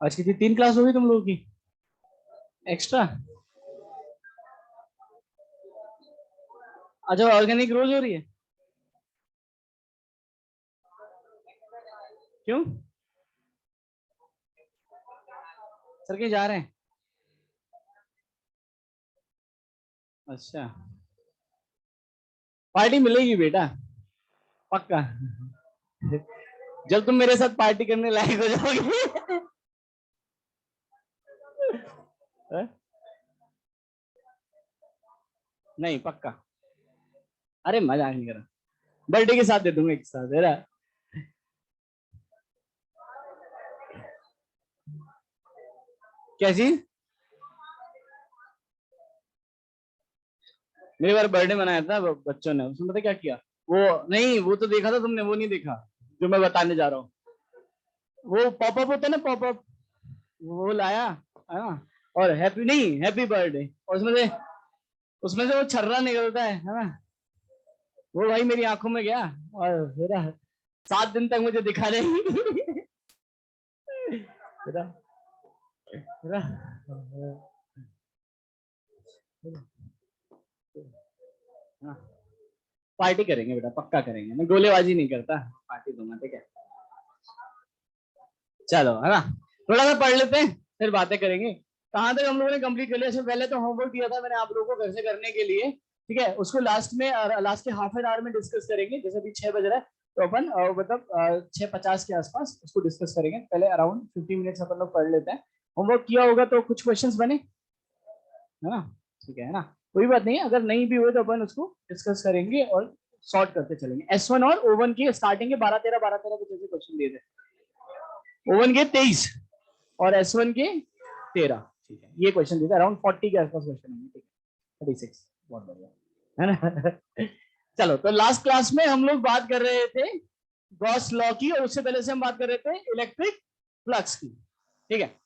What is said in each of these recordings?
आज की 3 क्लास होगी तुम लोगों की एक्स्ट्रा। अच्छा, ऑर्गेनिक रोज हो रही है? क्यों? सर कहीं जा रहे हैं? अच्छा, पार्टी मिलेगी बेटा, पक्का। जब तुम मेरे साथ पार्टी करने लायक हो जाओगे। नहीं, पक्का। अरे मजाक नहीं कर रहा, बर्थडे के साथ दे दूंगा एक साथ, है ना? क्या चीज? मेरे बार बर्थडे मनाया था बच्चों ने, उसमें पता क्या किया? वो नहीं, वो तो देखा था तुमने, वो नहीं देखा जो मैं बताने जा रहा हूँ। वो पॉपअप होता है ना, पॉपअप, वो लाया, है ना? और हैप्पी नहीं, हैप्पी बर्थडे, और उसमें से वो छर्रा निकलता है ना? वो भाई मेरी आंखों में गया, और मेरा 7 दिन तक मुझे दिखा नहीं। मेरा मेरा हाँ, पार्टी करेंगे बेटा, पक्का करेंगे, मैं गोलेबाजी नहीं करता, पार्टी दूंगा, ठीक है? चलो, है ना? थोड़ा सा पढ़ लेते हैं, फिर बातें करेंगे। कहाँ तक हम लोगों ने कंप्लीट कर लिया? अच्छा, पहले तो होमवर्क दिया था मैंने आप लोगों को घर से करने के लिए, ठीक है? उसको लास्ट में, लास्ट के हाफ एन आवर में डिस्कस करेंगे, जैसे अभी 6 बज रहा है, तो अपन मतलब 6:50 के आसपास उसको डिस्कस करेंगे। पहले अराउंड 50 मिनट्स अपन लोग पढ़ लेते हैं। होमवर्क किया होगा तो कुछ क्वेश्चंस बने, है ना? ठीक है ना? कोई बात नहीं, अगर नहीं भी हुए तो अपन उसको डिस्कस करेंगे और सॉर्ट करते चलेंगे। S1 और O1 की स्टार्टिंग के 12-13 कुछ ऐसे क्वेश्चन दिए थे। O1 के 23 और S1 के 13, ठीक है? ये क्वेश्चन दिए थे, अराउंड 40 के आसपास क्वेश्चन होंगे, ठीक है? 36, बहुत बढ़िया, है ना? चलो, तो लास्ट क्लास में हम लोग बात कर रहे थे गॉस लॉ की, और उससे पहले से हम बात कर रहे थे इलेक्ट्रिक फ्लक्स की, ठीक है?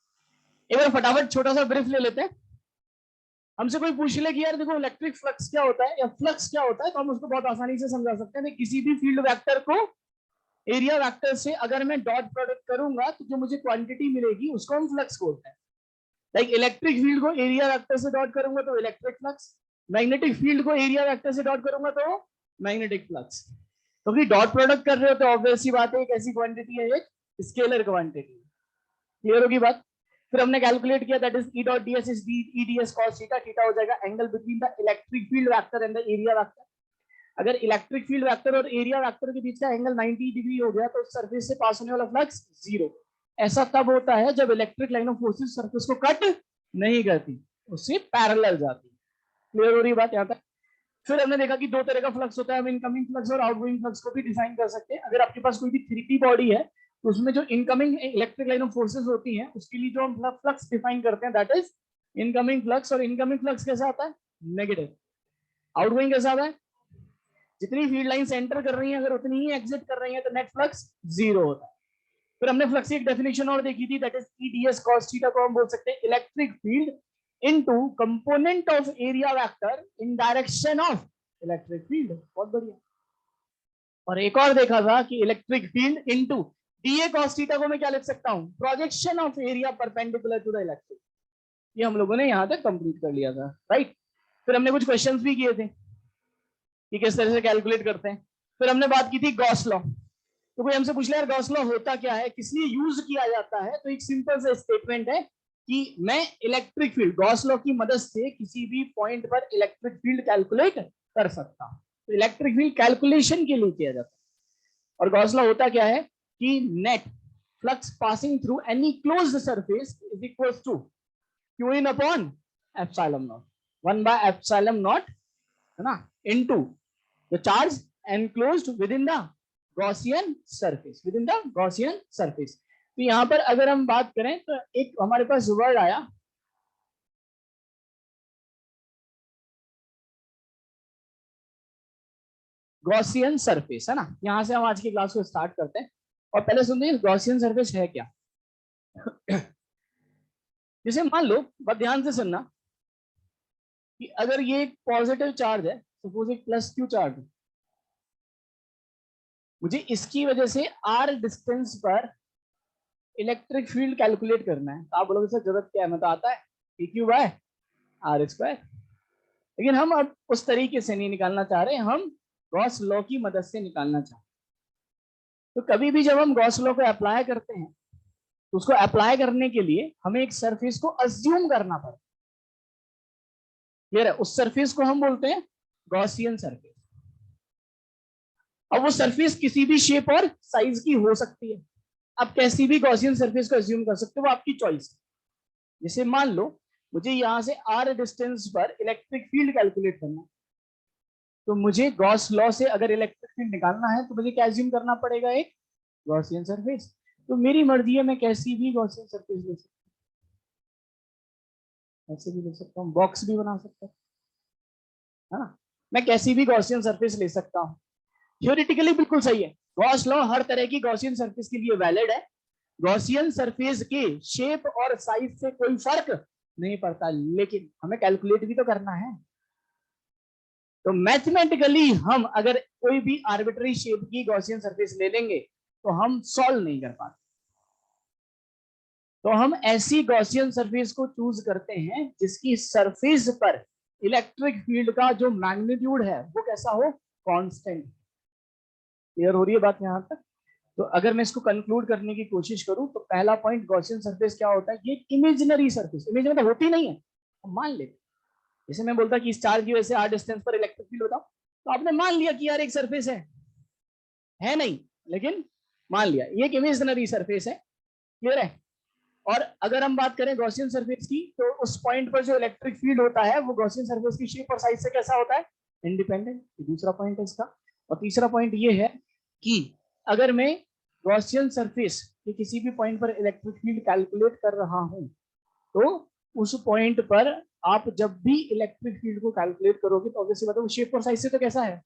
एक बार फटाफट छोटा सा ब्रीफ ले लेते हैं। हमसे कोई पूछ ले कि यार देखो, इलेक्ट्रिक फ्लक्स क्या होता है या फ्लक्स क्या होता है, तो हम उसको बहुत आसानी से समझा सकते हैं। किसी भी फील्ड वेक्टर को एरिया वेक्टर से अगर मैं डॉट प्रोडक्ट करूंगा तो जो मुझे क्वांटिटी मिलेगी उसको हम फ्लक्स बोलते हैं। लाइक इलेक्ट्रिक फील्ड को एरिया वेक्टर से डॉट करूंगा तो इलेक्ट्रिक फ्लक्स, मैग्नेटिक फील्ड को एरिया वेक्टर से डॉट करूंगा तो मैग्नेटिक फ्लक्स। तो कि डॉट प्रोडक्ट कर रहे हो तो ऑब्वियस सी बात है, एक ऐसी क्वांटिटी है, एक स्केलर क्वांटिटी। क्लियर होगी बात? फिर हमने कैलकुलेट किया, that is E dot DS is E d s cos theta. Theta हो जाएगा angle between the electric field vector and the area vector. अगर इलेक्ट्रिक फील्ड वेक्टर और एरिया वेक्टर के बीच का एंगल 90 डिग्री हो गया तो सरफेस से पास होने वाला फ्लक्स जीरो। ऐसा तब होता है जब electric line of forces surface को कट नहीं करती, उससे पैरेलल जाती। क्लियर हो रही बात यहां तक? फिर हमने देखा कि दो तरह का फ्लक्स होता है, हम इनकमिंग फ्लक्स और आउटगोइंग फ्लक्स को भी डिफाइन कर सकते हैं। अगर आपके पास कोई भी 3D बॉडी है तो उसमें जो incoming electric line of forces होती हैं उसके लिए जो हम फ्लक्स डिफाइन करते हैं दैट इज इनकमिंग फ्लक्स। और इनकमिंग फ्लक्स कैसा आता है? नेगेटिव। आउटगोइंग कैसा आता है? जितनी फील्ड लाइन एंटर कर रही है अगर उतनी ही एग्जिट कर रही है तो नेट फ्लक्स जीरो होता है। फिर हमने फ्लक्स की एक डेफिनेशन और देखी थी, that is E d s cos theta को हम बोल सकते हैं electric field into component of area vector in direction of electric field. बहुत बढ़िया। और एक और देखा था कि electric field into d a cos theta को मैं क्या लिख सकता हूं? Projection of area perpendicular to the electric. ये हम लोगों ने यहां तक कंप्लीट कर लिया था, राइट? फिर हमने कुछ क्वेश्चंस भी किए थे कि किस तरह से कैलकुलेट करते हैं। फिर हमने बात की थी गॉस लॉ। तो कोई हमसे पूछ ले यार गॉस लॉ होता क्या है, किस लिए यूज किया जाता है, तो एक सिंपल सा स्टेटमेंट है कि मैं इलेक्ट्रिक फील्ड गॉस लॉ की मदद से किसी भी पॉइंट पर इलेक्ट्रिक फील्ड कैलकुलेट कर सकता हूं। तो इलेक्ट्रिक फील्ड कैलकुलेशन के लिए किया जाता है। और गॉस लॉ होता क्या है कि net flux passing through any closed surface is equal to Q in upon epsilon naught, 1/एप्सिलॉन नॉट, है ना, into the charge enclosed within the Gaussian surface, within the Gaussian surface. तो यहां पर अगर हम बात करें तो एक हमारे पास वर्ड आया गॉसियन सरफेस, है ना? यहां से हम आज की क्लास को स्टार्ट करते हैं। और पहले सुनिए गॉसियन सरफेस है क्या। जैसे मान लो, बहुत ध्यान से सुनना, कि अगर ये एक पॉजिटिव चार्ज है, सपोज एक प्लस क्यू चार्ज है, मुझे इसकी वजह से आर डिस्टेंस पर इलेक्ट्रिक फील्ड कैलकुलेट करना है, तो आप बोलोगे सर जरूरत क्या है, मैं तो आता है PQ बाय R स्क्वायर। लेकिन हम अब उस तरीके से नहीं निकालना चाह रहे, हम गॉस लॉ की मदद से निकालना चाहते हैं। तो कभी भी जब हम गॉस लॉ को अप्लाई करते हैं, तो उसको अप्लाई करने के लिए हमें एक सरफेस को अज्यूम करना पड़ता है। क्लियर है? उस सरफेस को हम बोलते हैं गॉसियन सरफेस। अब वो सरफेस किसी भी शेप और साइज की हो सकती है। आप कैसी भी गॉसियन सरफेस को अज्यूम कर सकते हो, वो आपकी चॉइस है। जैसे मान लो मुझे यहां से R डिस्टेंस पर इलेक्ट्रिक फील्ड कैलकुलेट करना है, तो मुझे गॉस लॉ से अगर इलेक्ट्रिक फील्ड निकालना है तो मुझे क्या अज्यूम करना पड़ेगा, एक गॉसियन सरफेस। तो मेरी मर्जी है, मैं कैसी भी गॉसियन सरफेस ले सकता हूँ, ऐसे भी ले सकता हूँ, बॉक्स भी बना सकता हूँ, है ना। मैं कैसी भी गॉसियन सरफेस ले सकता हूँ। थ्योरेटिकली बिल्कुल सही है, गॉस लॉ हर तरह की गॉसियन सरफेस के लिए वैलिड है। गॉसियन सरफेस के शेप और साइज से कोई फर्क नहीं पड़ता, लेकिन हमें कैलकुलेट भी तो करना है। तो मैथमेटिकली हम अगर कोई भी आर्बिट्ररी शेप की गॉसियन सरफेस ले लेंगे तो हम सॉल्व नहीं कर पाते। तो हम ऐसी गॉसियन सरफेस को चूज करते हैं जिसकी सरफेस पर इलेक्ट्रिक फील्ड का जो मैग्नीट्यूड है वो कैसा हो, कांस्टेंट। क्लियर हो रही है बात यहां तक? तो अगर मैं इसको कंक्लूड करने की कोशिश करूं तो पहला पॉइंट, गॉसियन सरफेस क्या होता है, ये इमेजिनरी सरफेस। इमेज मतलब होती नहीं है, मान ले। जैसे मैं बोलता कि इस चार्ज की वजह से R डिस्टेंस पर इलेक्ट्रिक फील्ड बताओ, तो आपने मान लिया कि यार एक सरफेस है नहीं, लेकिन मान लिया ये एक इमेजिनरी सरफेस है। क्लियर है? और अगर हम बात करें गॉसियन सरफेस की, तो उस पॉइंट पर जो इलेक्ट्रिक फील्ड होता है वो गॉसियन सरफेस की शेप और साइज से कैसा होता है, इंडिपेंडेंट। दूसरा पॉइंट है इसका। और तीसरा पॉइंट ये है कि अगर मैं गॉसियन सरफेस के किसी भी पॉइंट पर इलेक्ट्रिक फील्ड कैलकुलेट कर रहा हूं, तो उस पॉइंट पर आप जब भी इलेक्ट्रिक फील्ड को कैलकुलेट करोगे तो ऑब्वियसली बताओ शेप और साइज से तो कैसा है,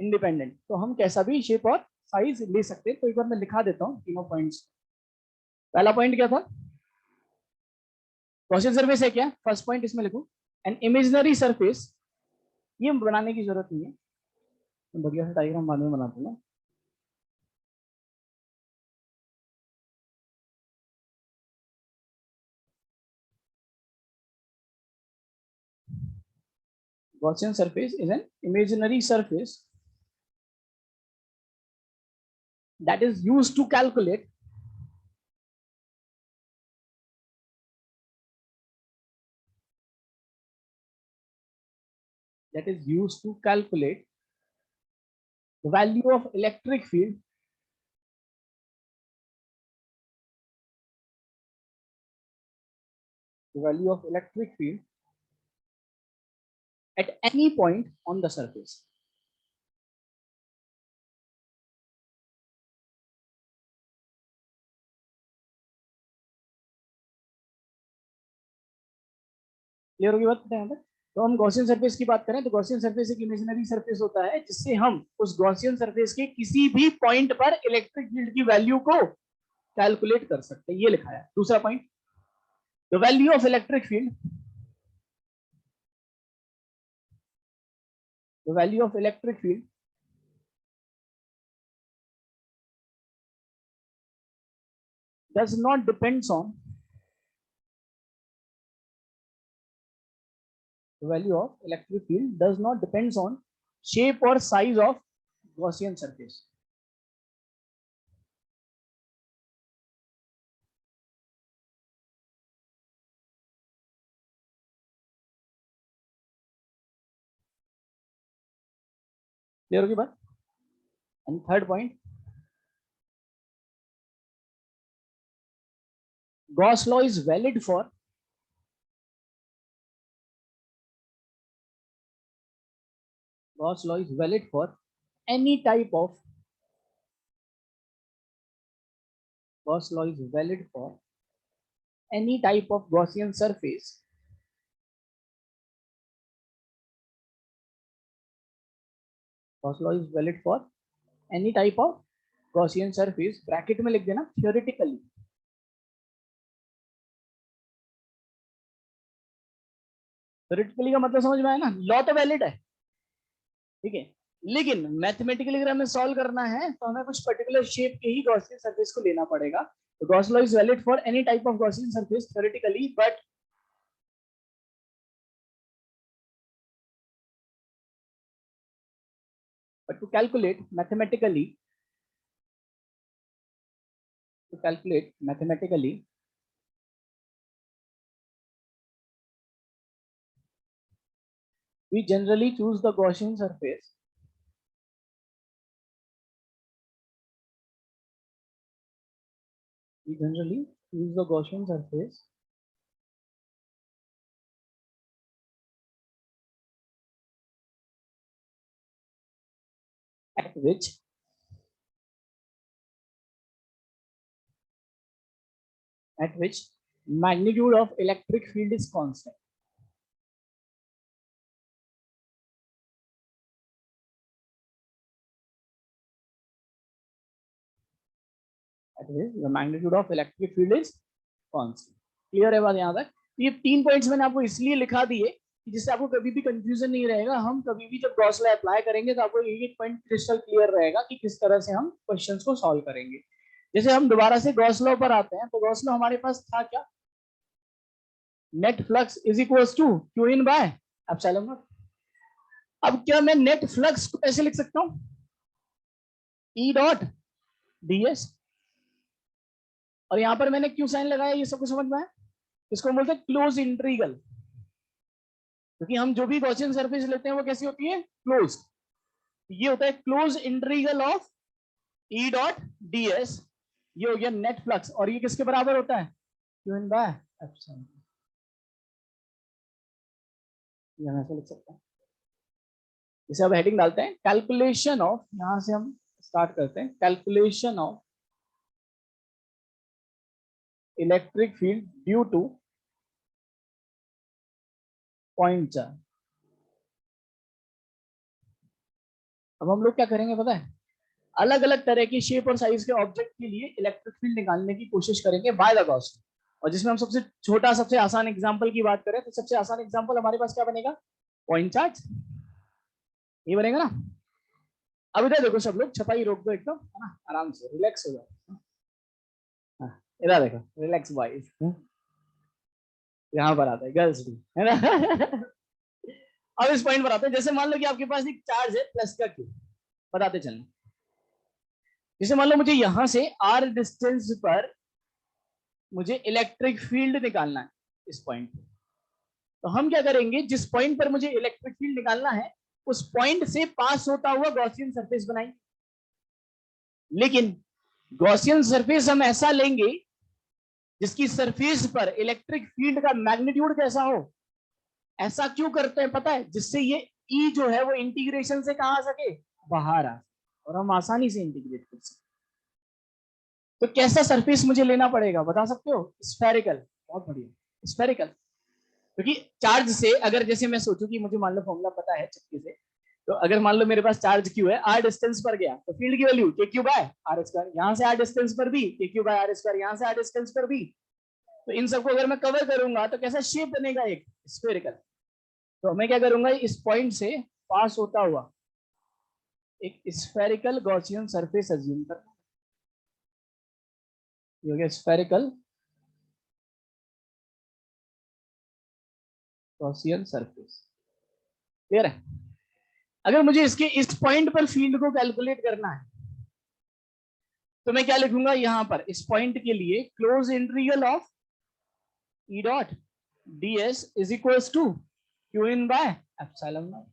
इंडिपेंडेंट। तो हम कैसा भी शेप और साइज ले सकते हैं। तो एक बार मैं लिखा देता हूँ तीनों पॉइंट्स। पहला पॉइंट क्या था, गॉसियन सरफेस है क्या, फर्स्ट पॉइंट इसमें लिखो, एन इमेजिनरी सरफेस। ये बनाने की जरूरत नहीं है, मैं बढ़िया से डायग्राम बाद में बना दूंगा। Gaussian surface is an imaginary surface that is used to calculate the value of electric field at any point on the surface. Clear होगी बात यहाँ तक? तो हम गॉसियन सरफेस की बात करें तो गॉसियन सरफेस एक इमेजिनरी सरफेस होता है जिससे हम उस गॉसियन सरफेस के किसी भी पॉइंट पर इलेक्ट्रिक फील्ड की वैल्यू को कैलकुलेट कर सकते हैं। ये लिखा है दूसरा point, the value of electric field, the value of electric field does not depends on the value of electric field does not depends on shape or size of Gaussian surface. Clear होगी बात? And third point, Gauss law is valid for any type of Gauss law is valid for any type of Gaussian surface Gauss law is valid for any type of Gaussian surface, bracket में लिख देना theoretically. theoretically का मतलब समझ में आया ना, law तो वैलिड है, ठीक है, लेकिन मैथमेटिकली अगर हमें सॉल्व करना है तो हमें कुछ पर्टिकुलर शेप के ही गॉसियन सरफेस को लेना पड़ेगा। The Gauss law is valid for any type of Gaussian surface theoretically, but to calculate mathematically, we generally choose the Gaussian surface at which magnitude of electric field is constant. At which the magnitude of electric field is constant. Clear है बात यहाँ तक? ये 3 points मैंने आपको इसलिए लिखा दिए जिससे आपको कभी भी कंफ्यूजन नहीं रहेगा. हम कभी भी जब गॉस लॉ अप्लाई करेंगे तो आपको एक पॉइंट क्रिस्टल क्लियर रहेगा कि किस तरह से हम क्वेश्चंस को सॉल्व करेंगे. जैसे हम दोबारा से गॉस लॉ पर आते हैं, तो गॉस लॉ हमारे पास था क्या? Net flux is equals to Q in by epsilon naught. अब क्या मैं नेट फ्लक्स को ऐसे लिख सकता हूं? ई डॉट ds, और यहां पर मैंने क्यू साइन लगाया. ये सबको समझ में आया? इसको हम बोलते हैं क्लोज इंटीग्रल, क्योंकि हम जो भी गॉसियन सरफेस लेते हैं वो कैसी होती है? क्लोज. ये होता है close integral of E dot ds. ये हो गया नेट फ्लक्स, और ये किसके बराबर होता है? Q in by epsilon. यहां से लिख सकते हैं. इसे अब हेडिंग डालते हैं कैलकुलेशन ऑफ. यहां से हम स्टार्ट करते हैं. Calculation of electric field due two point charge. अब हम लोग क्या करेंगे पता है? अलग अलग तरह की शेप और साइज के ऑब्जेक्ट के लिए इलेक्ट्रिक फील्ड निकालने की कोशिश करेंगे बाय द गॉस. और जिसमें हम सबसे छोटा, सबसे आसान एग्जांपल की बात करें, तो सबसे आसान एग्जांपल हमारे पास क्या बनेगा? Point charge. ये बनेगा ना. अब इधर देखो सब लोग, छपाई रोक दो एकदम, है ना, आराम से रिलैक्स हो जाओ. इधर देखो, रिलैक्स बॉयज. यहाँ पर आता है गर्ल्स भी, है ना. अब इस पॉइंट पर आते हैं. जैसे मान लो कि आपके पास एक चार्ज है प्लस का क्यू. बताते चलें. जैसे मान लो मुझे यहां से r डिस्टेंस पर मुझे इलेक्ट्रिक फील्ड निकालना है इस पॉइंट पे. तो हम क्या करेंगे? जिस पॉइंट पर मुझे इलेक्ट्रिक फील्ड निकालना है उस पॉइंट से पास होता हुआ गॉसियन सरफेस बनाएंगे. लेकिन गॉसियन सरफेस हम ऐसा लेंगे जिसकी सरफेस पर इलेक्ट्रिक फील्ड का मैग्नीट्यूड कैसा हो. ऐसा क्यों करते हैं पता है? जिससे ये ई जो है वो इंटीग्रेशन से कहां आ सके? बाहर आ, और हम आसानी से इंटीग्रेट कर सके. तो कैसा सरफेस मुझे लेना पड़ेगा बता सकते हो? स्फेरिकल. बहुत बढ़िया, स्फेरिकल. क्योंकि चार्ज से अगर जैसे मैं सोचूं कि मुझे मान लो फॉर्मूला पता है चक्के से, तो अगर मान लो मेरे पास चार्ज क्यू है, आर डिस्टेंस पर गया, तो फील्ड की वैल्यू के क्यू बाय आर स्क्वायर. यहां से आर डिस्टेंस पर भी के क्यू बाय आर स्क्वायर, यहां से आर डिस्टेंस पर भी. तो इन सबको अगर मैं कवर करूंगा तो कैसा शेप बनेगा? एक स्फेरिकल. तो मैं क्या करूंगा? इस पॉइंट से पास होता हुआ एक स्फेरिकल गॉसियन सरफेस अज्यूम कर. ये हो गया स्फेरिकल गॉसियन सरफेस. क्लियर है? अगर मुझे इसके इस पॉइंट पर फील्ड को कैलकुलेट करना है तो मैं क्या लिखूंगा यहां पर? इस पॉइंट के लिए close integral of E dot ds is equals to Q in by epsilon naught.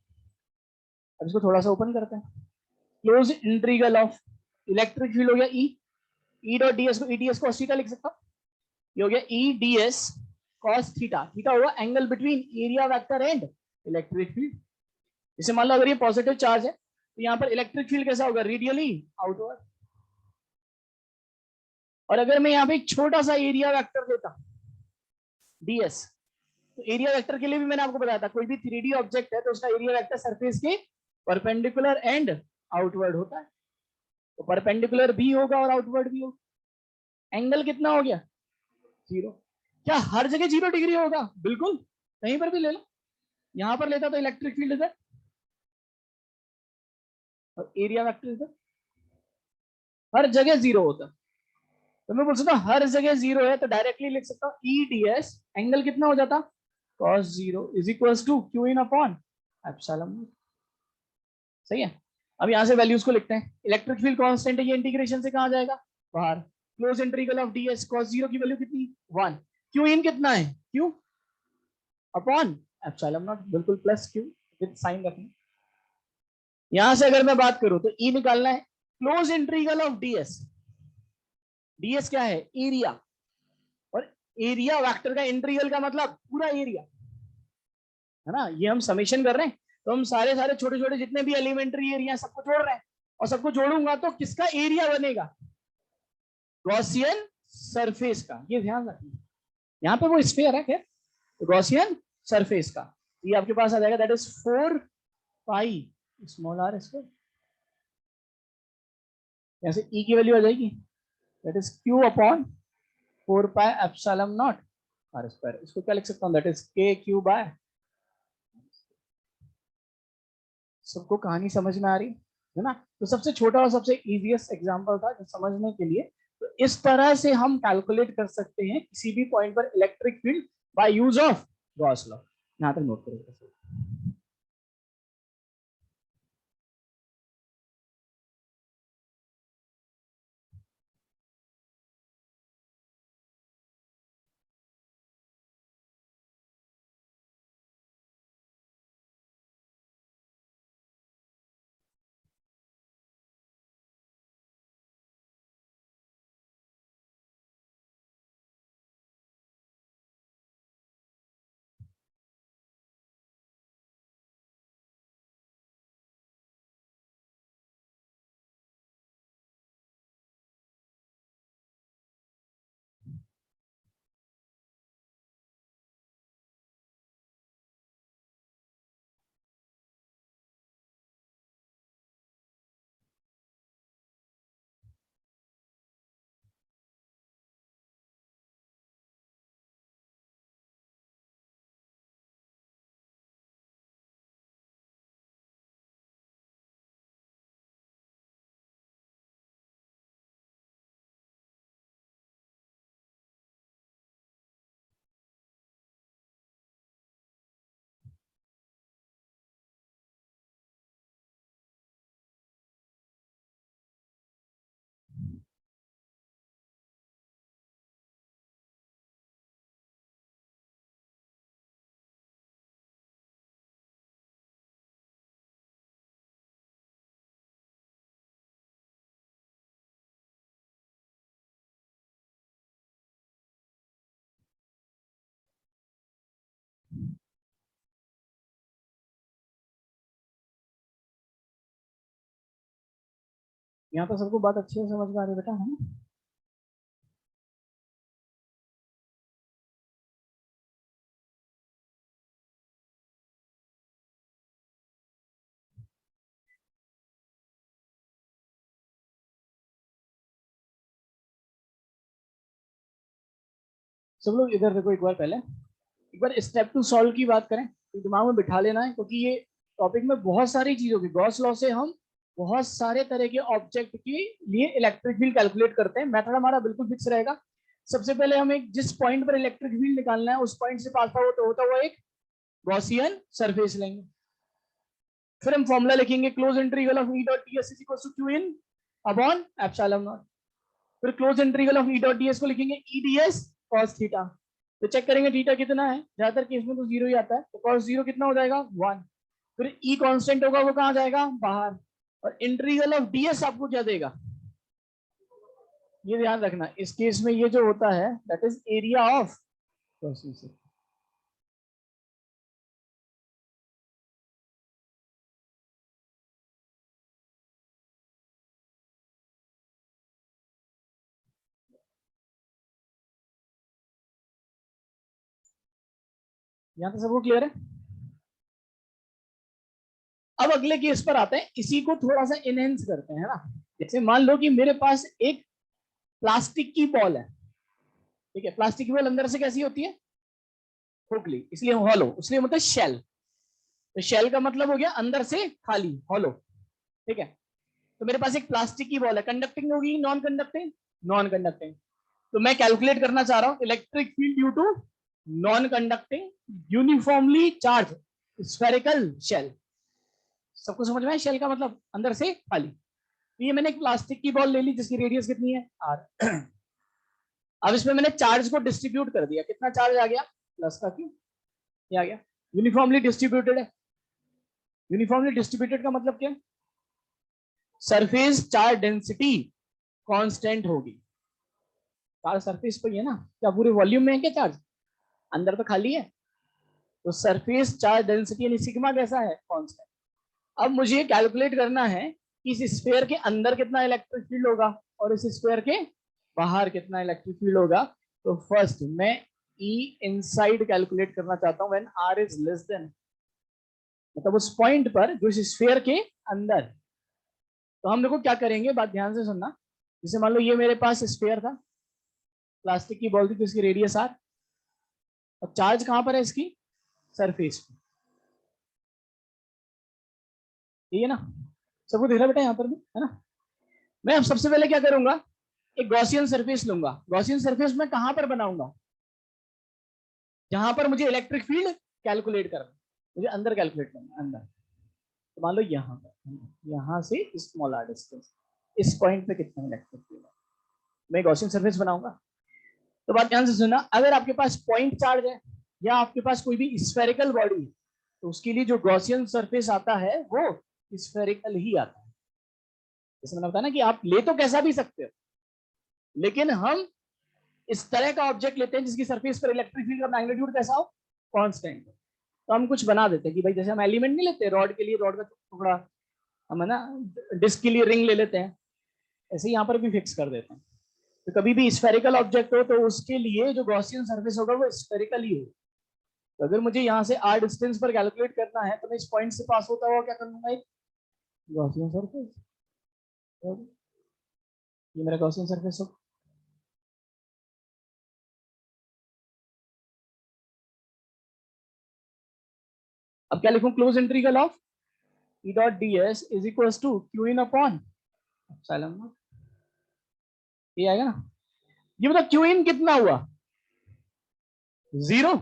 अब इसको थोड़ा सा ओपन करते हैं. Close integral of electric field हो गया ई डॉट ds को eds cos थीटा लिख सकता हूं. ये हो गया E ds cos theta. Theta होगा angle between area vector and electric field. जैसे मान लो अगर ये पॉजिटिव चार्ज है तो यहाँ पर इलेक्ट्रिक फील्ड कैसा होगा? Radially outward. और अगर मैं यहाँ पे एक छोटा सा एरिया वेक्टर लेता ds, तो एरिया वेक्टर के लिए भी मैंने आपको बताया था कोई भी 3D ऑब्जेक्ट है तो उसका एरिया वेक्टर सरफेस के परपेंडिकुलर एंड आउटवर्ड होता है. तो परपेंडिकुलर भी होगा और आउटवर्ड भी होगा. एंगल कितना हो गया? 0. क्या हर जगह 0 डिग्री होगा? बिल्कुल, कहीं पर भी ले लो. यहां पर लेता तो इलेक्ट्रिक फील्ड इधर और एरिया वेक्टर इधर, हर जगह 0 होता. तो मैं बोल सकता हूँ हर जगह जीरो है, तो डायरेक्टली लिख सकता हूँ ई डी एस, एंगल कितना हो जाता, cos zero is equal to Q in upon epsilon. सही है। अब यहाँ से वैल्यूज को लिखते हैं। इलेक्ट्रिक फील्ड कांस्टेंट है, ये इंटीग्रेशन से कहाँ जाएगा, बाहर। Close integral of ds cos zero की वैल्यू कितनी, 1। क्यू इन कितना है, क्यू अपॉन एप्सिलॉन नॉट, बिल्कुल प्लस क्यू विद साइन रखना। यहां से अगर मैं बात करूं तो ई निकालना है। Close integral of ds, ds क्या है, एरिया, और एरिया वेक्टर का इंटीग्रल का मतलब पूरा एरिया है ना। ये हम समेशन कर रहे हैं, तो हम सारे सारे छोटे छोटे जितने भी एलिमेंट्री एरिया सबको जोड़ रहे हैं, और सबको जोड़ूंगा तो किसका एरिया बनेगा, गॉसियन सरफेस का। ये ध्यान रखना, यहाँ पे वो स्फीयर है खैर, तो गॉसियन सरफेस का ये आपके पास आ जाएगा, that is 4 pi small are square. यहाँ से ई की वैल्यू आ जाएगी, that is q upon 4 pi epsilon naught are square. इसको क्या लिख सकता हूँ, that is k q by. सबको कहानी समझ में आ रही है ना। तो सबसे छोटा और सबसे इजीएस्ट एग्जांपल था जो समझने के लिए। तो इस तरह से हम कैलकुलेट कर सकते हैं किसी भी पॉइंट पर electric field by use of Gauss law. यहाँ तक नोट करेंगे। यहाँ तो सबको बात अच्छे से समझ में आ रही है बेटा, है ना। सब लोग इधर देखो एक बार, पहले एक बार स्टेप टू सॉल्व की बात करें तो दिमाग में बिठा लेना है, क्योंकि ये टॉपिक में बहुत सारी चीजों की, गॉस लॉ से हम बहुत सारे तरह के ऑब्जेक्ट के लिए इलेक्ट्रिक फील्ड कैलकुलेट करते हैं। मेथड हमारा बिल्कुल फिक्स रहेगा। सबसे पहले हमें जिस पॉइंट पर इलेक्ट्रिक फील्ड निकालना है उस पॉइंट से पास आउट होता हुआ एक गॉसियन सरफेस लेंगे। फिर हम फॉर्मूला लिखेंगे, close integral of E dot ds is equal to Q in upon epsilon naught. फिर close integral of E dot ds को लिखेंगे ई ds cos थीटा। तो चेक करेंगे थीटा कितना है, ज्यादातर केस में तो जीरो ही आता है, तो cos जीरो कितना हो जाएगा, 1। फिर ई कांस्टेंट होगा, वो कहाँ जाएगा, बाहर। और इंटीग्रल ऑफ ds आपको क्या देगा, ये ध्यान रखना, इस केस में ये जो होता है that is area of cos। यहाँ तो सबको क्लियर है। अब अगले केस पर आते हैं, इसी को थोड़ा सा इनहेंस करते हैं, है ना। जैसे मान लो कि मेरे पास एक प्लास्टिक की बॉल है, ठीक है। प्लास्टिक की बॉल अंदर से कैसी होती है, खोखली, इसलिए हॉलो, इसलिए मतलब शेल। तो शेल का मतलब हो गया अंदर से खाली, हॉलो, ठीक है। तो मेरे पास एक प्लास्टिक की बॉल है, कंडक्टिंग होगी, नॉन कंडक्टिंग, नॉन कंडक्टिंग। तो मैं कैलकुलेट करना चाह रहा हूं electric field due to non conducting uniformly charge spherical shell. सबको समझ में है शेल का मतलब अंदर से खाली। तो ये मैंने एक प्लास्टिक की बॉल ले ली जिसकी रेडियस कितनी है आर। अब इसमें मैंने चार्ज को डिस्ट्रीब्यूट कर दिया, कितना चार्ज आ गया प्लस का क्यू, ये आ गया। यूनिफॉर्मली डिस्ट्रीब्यूटेड है। यूनिफॉर्मली डिस्ट्रीब्यूटेड का मतलब क्या, सरफेस चार्ज डेंसिटी कांस्टेंट होगी। चार्ज सरफेस पे ही है ना, क्या पूरे वॉल्यूम में है क्या चार्ज, अंदर तो खाली है। तो सरफेस चार्ज डेंसिटी यानी सिग्मा कैसा है, कांस्टेंट। अब मुझे कैलकुलेट करना है कि इस स्फीयर के अंदर कितना इलेक्ट्रिक फील्ड होगा और इस स्फीयर के बाहर कितना इलेक्ट्रिक फील्ड होगा। तो फर्स्ट मैं ई इनसाइड कैलकुलेट करना चाहता हूं when are is less than, मतलब उस पॉइंट पर जो इस स्फीयर के अंदर। तो हम देखो क्या करेंगे, बात ध्यान से सुनना। जैसे मान लो ये मेरे पास स्फीयर था, प्लास्टिक की बॉल थी, तो इसकी रेडियस आर, और चार्ज कहां पर है इसकी, सरफेस पे, ठीक है ना। सबको दिख रहा है बेटा यहाँ पर भी, है ना। मैं अब सबसे पहले क्या करूंगा, एक गॉसियन सरफेस लूंगा। गॉसियन सरफेस में कहां पर बनाऊंगा, जहां पर मुझे इलेक्ट्रिक फील्ड कैलकुलेट करना, मुझे अंदर कैलकुलेट करना अंदर। तो मान लो यहाँ पर, यहाँ से स्मॉल आर डिस्टेंस, इस पॉइंट पे कितना इलेक्ट्रिक फील्ड है, मैं गॉसियन सरफेस बनाऊंगा। तो बात ध्यान से सुनना, अगर आपके पास पॉइंट चार्ज है या आपके पास कोई भी स्फेरिकल बॉडी है, तो उसके लिए जो गॉसियन सरफेस आता है वो स्फेरिकल ही आता है। जैसे मैंने बताया ना कि आप ले तो कैसा भी सकते हो, लेकिन हम इस तरह का ऑब्जेक्ट लेते हैं जिसकी सरफेस पर इलेक्ट्रिक फील्ड का मैग्नीट्यूड कैसा हो, कांस्टेंट। तो हम कुछ बना देते हैं कि भाई जैसे हम एलिमेंट नहीं लेते, रॉड के लिए रॉड का टुकड़ा, हम है ना डिस्क के लिए रिंग ले लेते हैं, ऐसे यहाँ पर भी फिक्स कर देते हैं। तो कभी भी स्फेरिकल ऑब्जेक्ट हो तो उसके लिए जो गॉसियन सरफेस होगा वो स्फेरिकल ही हो। तो अगर मुझे यहाँ से आर डिस्टेंस पर कैलकुलेट करना है तो मैं इस पॉइंट से पास होता हुआ क्या करूंगा, एक गॉसियन सरफेस, ये मेरा गॉसियन सरफेस हो। अब क्या लिखूं, close integral of E dot D S is equal to Q in upon epsilon naught, ये आएगा ना। ये बताओ क्यू इन कितना हुआ, जीरो।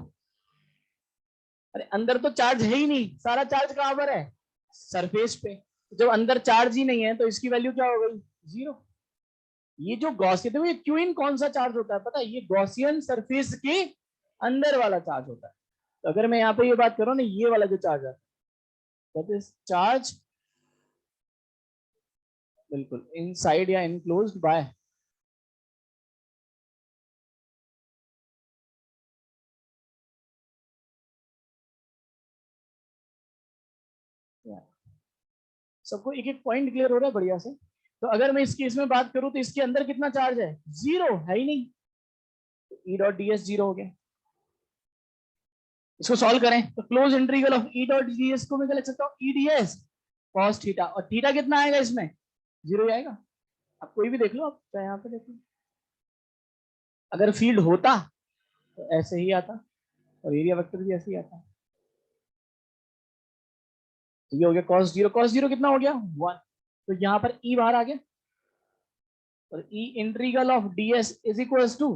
अरे अंदर तो चार्ज है ही नहीं, सारा चार्ज कहां पर है, सरफेस पे। जब अंदर चार्ज ही नहीं है तो इसकी वैल्यू क्या हो गई, जीरो। ये जो गॉसियन, देखो ये क्यू इन कौन सा चार्ज होता है पता है, ये गॉसियन सरफेस के अंदर वाला चार्ज होता है। तो अगर मैं यहाँ पे ये बात करूँ ना, ये वाला जो चार्ज है दैट इज चार्ज बिल्कुल इनसाइड या इनक्लोज्ड बाय, सबको एक एक पॉइंट क्लियर हो रहा है बढ़िया से। तो अगर मैं इस केस में बात करूं तो इसके अंदर कितना चार्ज है, जीरो है ही नहीं। तो ई डॉट डी एस जीरो हो गया। इसको सॉल्व करें तो close integral of E dot D S को मैं क्या लिख सकता हूँ, ई डी एस कॉस थीटा, और थीटा कितना आएगा इसमें, जीरो आएगा। आप कोई भी देख लो, आप चाहे यहाँ पे देख लो, अगर फील्ड होता तो ऐसे ही आता और एरिया वेक्टर भी ऐसे ही आता। तो ये हो गया कॉस जीरो, कॉस जीरो कितना हो गया, वन। तो यहाँ पर ई बाहर आ गया और E integral of D S is equal to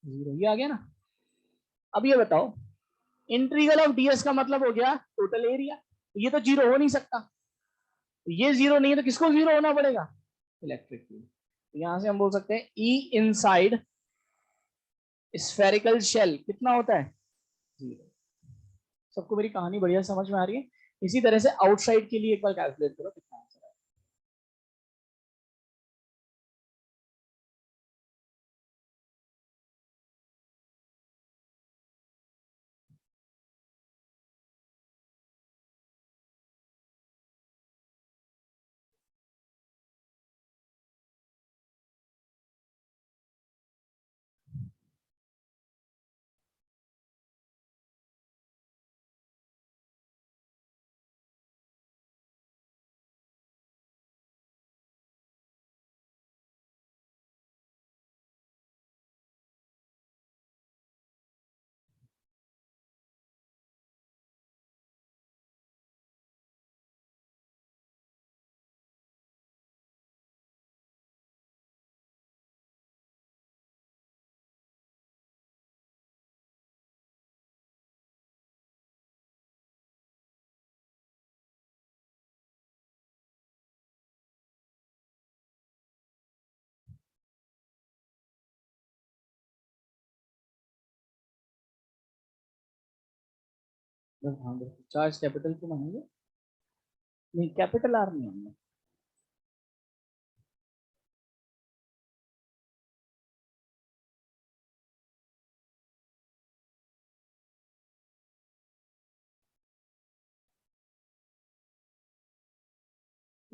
zero, ये आ गया ना। अब ये बताओ, इंटीग्रल ऑफ डीएस का मतलब हो गया टोटल एरिया, तो ये तो जीरो हो नहीं सकता। तो ये जीरो नहीं है तो किसको जीरो होना पड़ेगा, इलेक्ट्रिक फील्ड। तो यहां से हम बोल सकते हैं ई इनसाइड स्फेरिकल शेल कितना होता है, जीरो। सबको मेरी कहानी बढ़िया समझ में आ रही है। इसी तरह से आउटसाइड के लिए एक बार कैलकुलेट करो कितना आंसर है। हाँ बिल्कुल, चार्ज कैपिटल क्यों मानेंगे? नहीं, कैपिटल आर नहीं होंगे।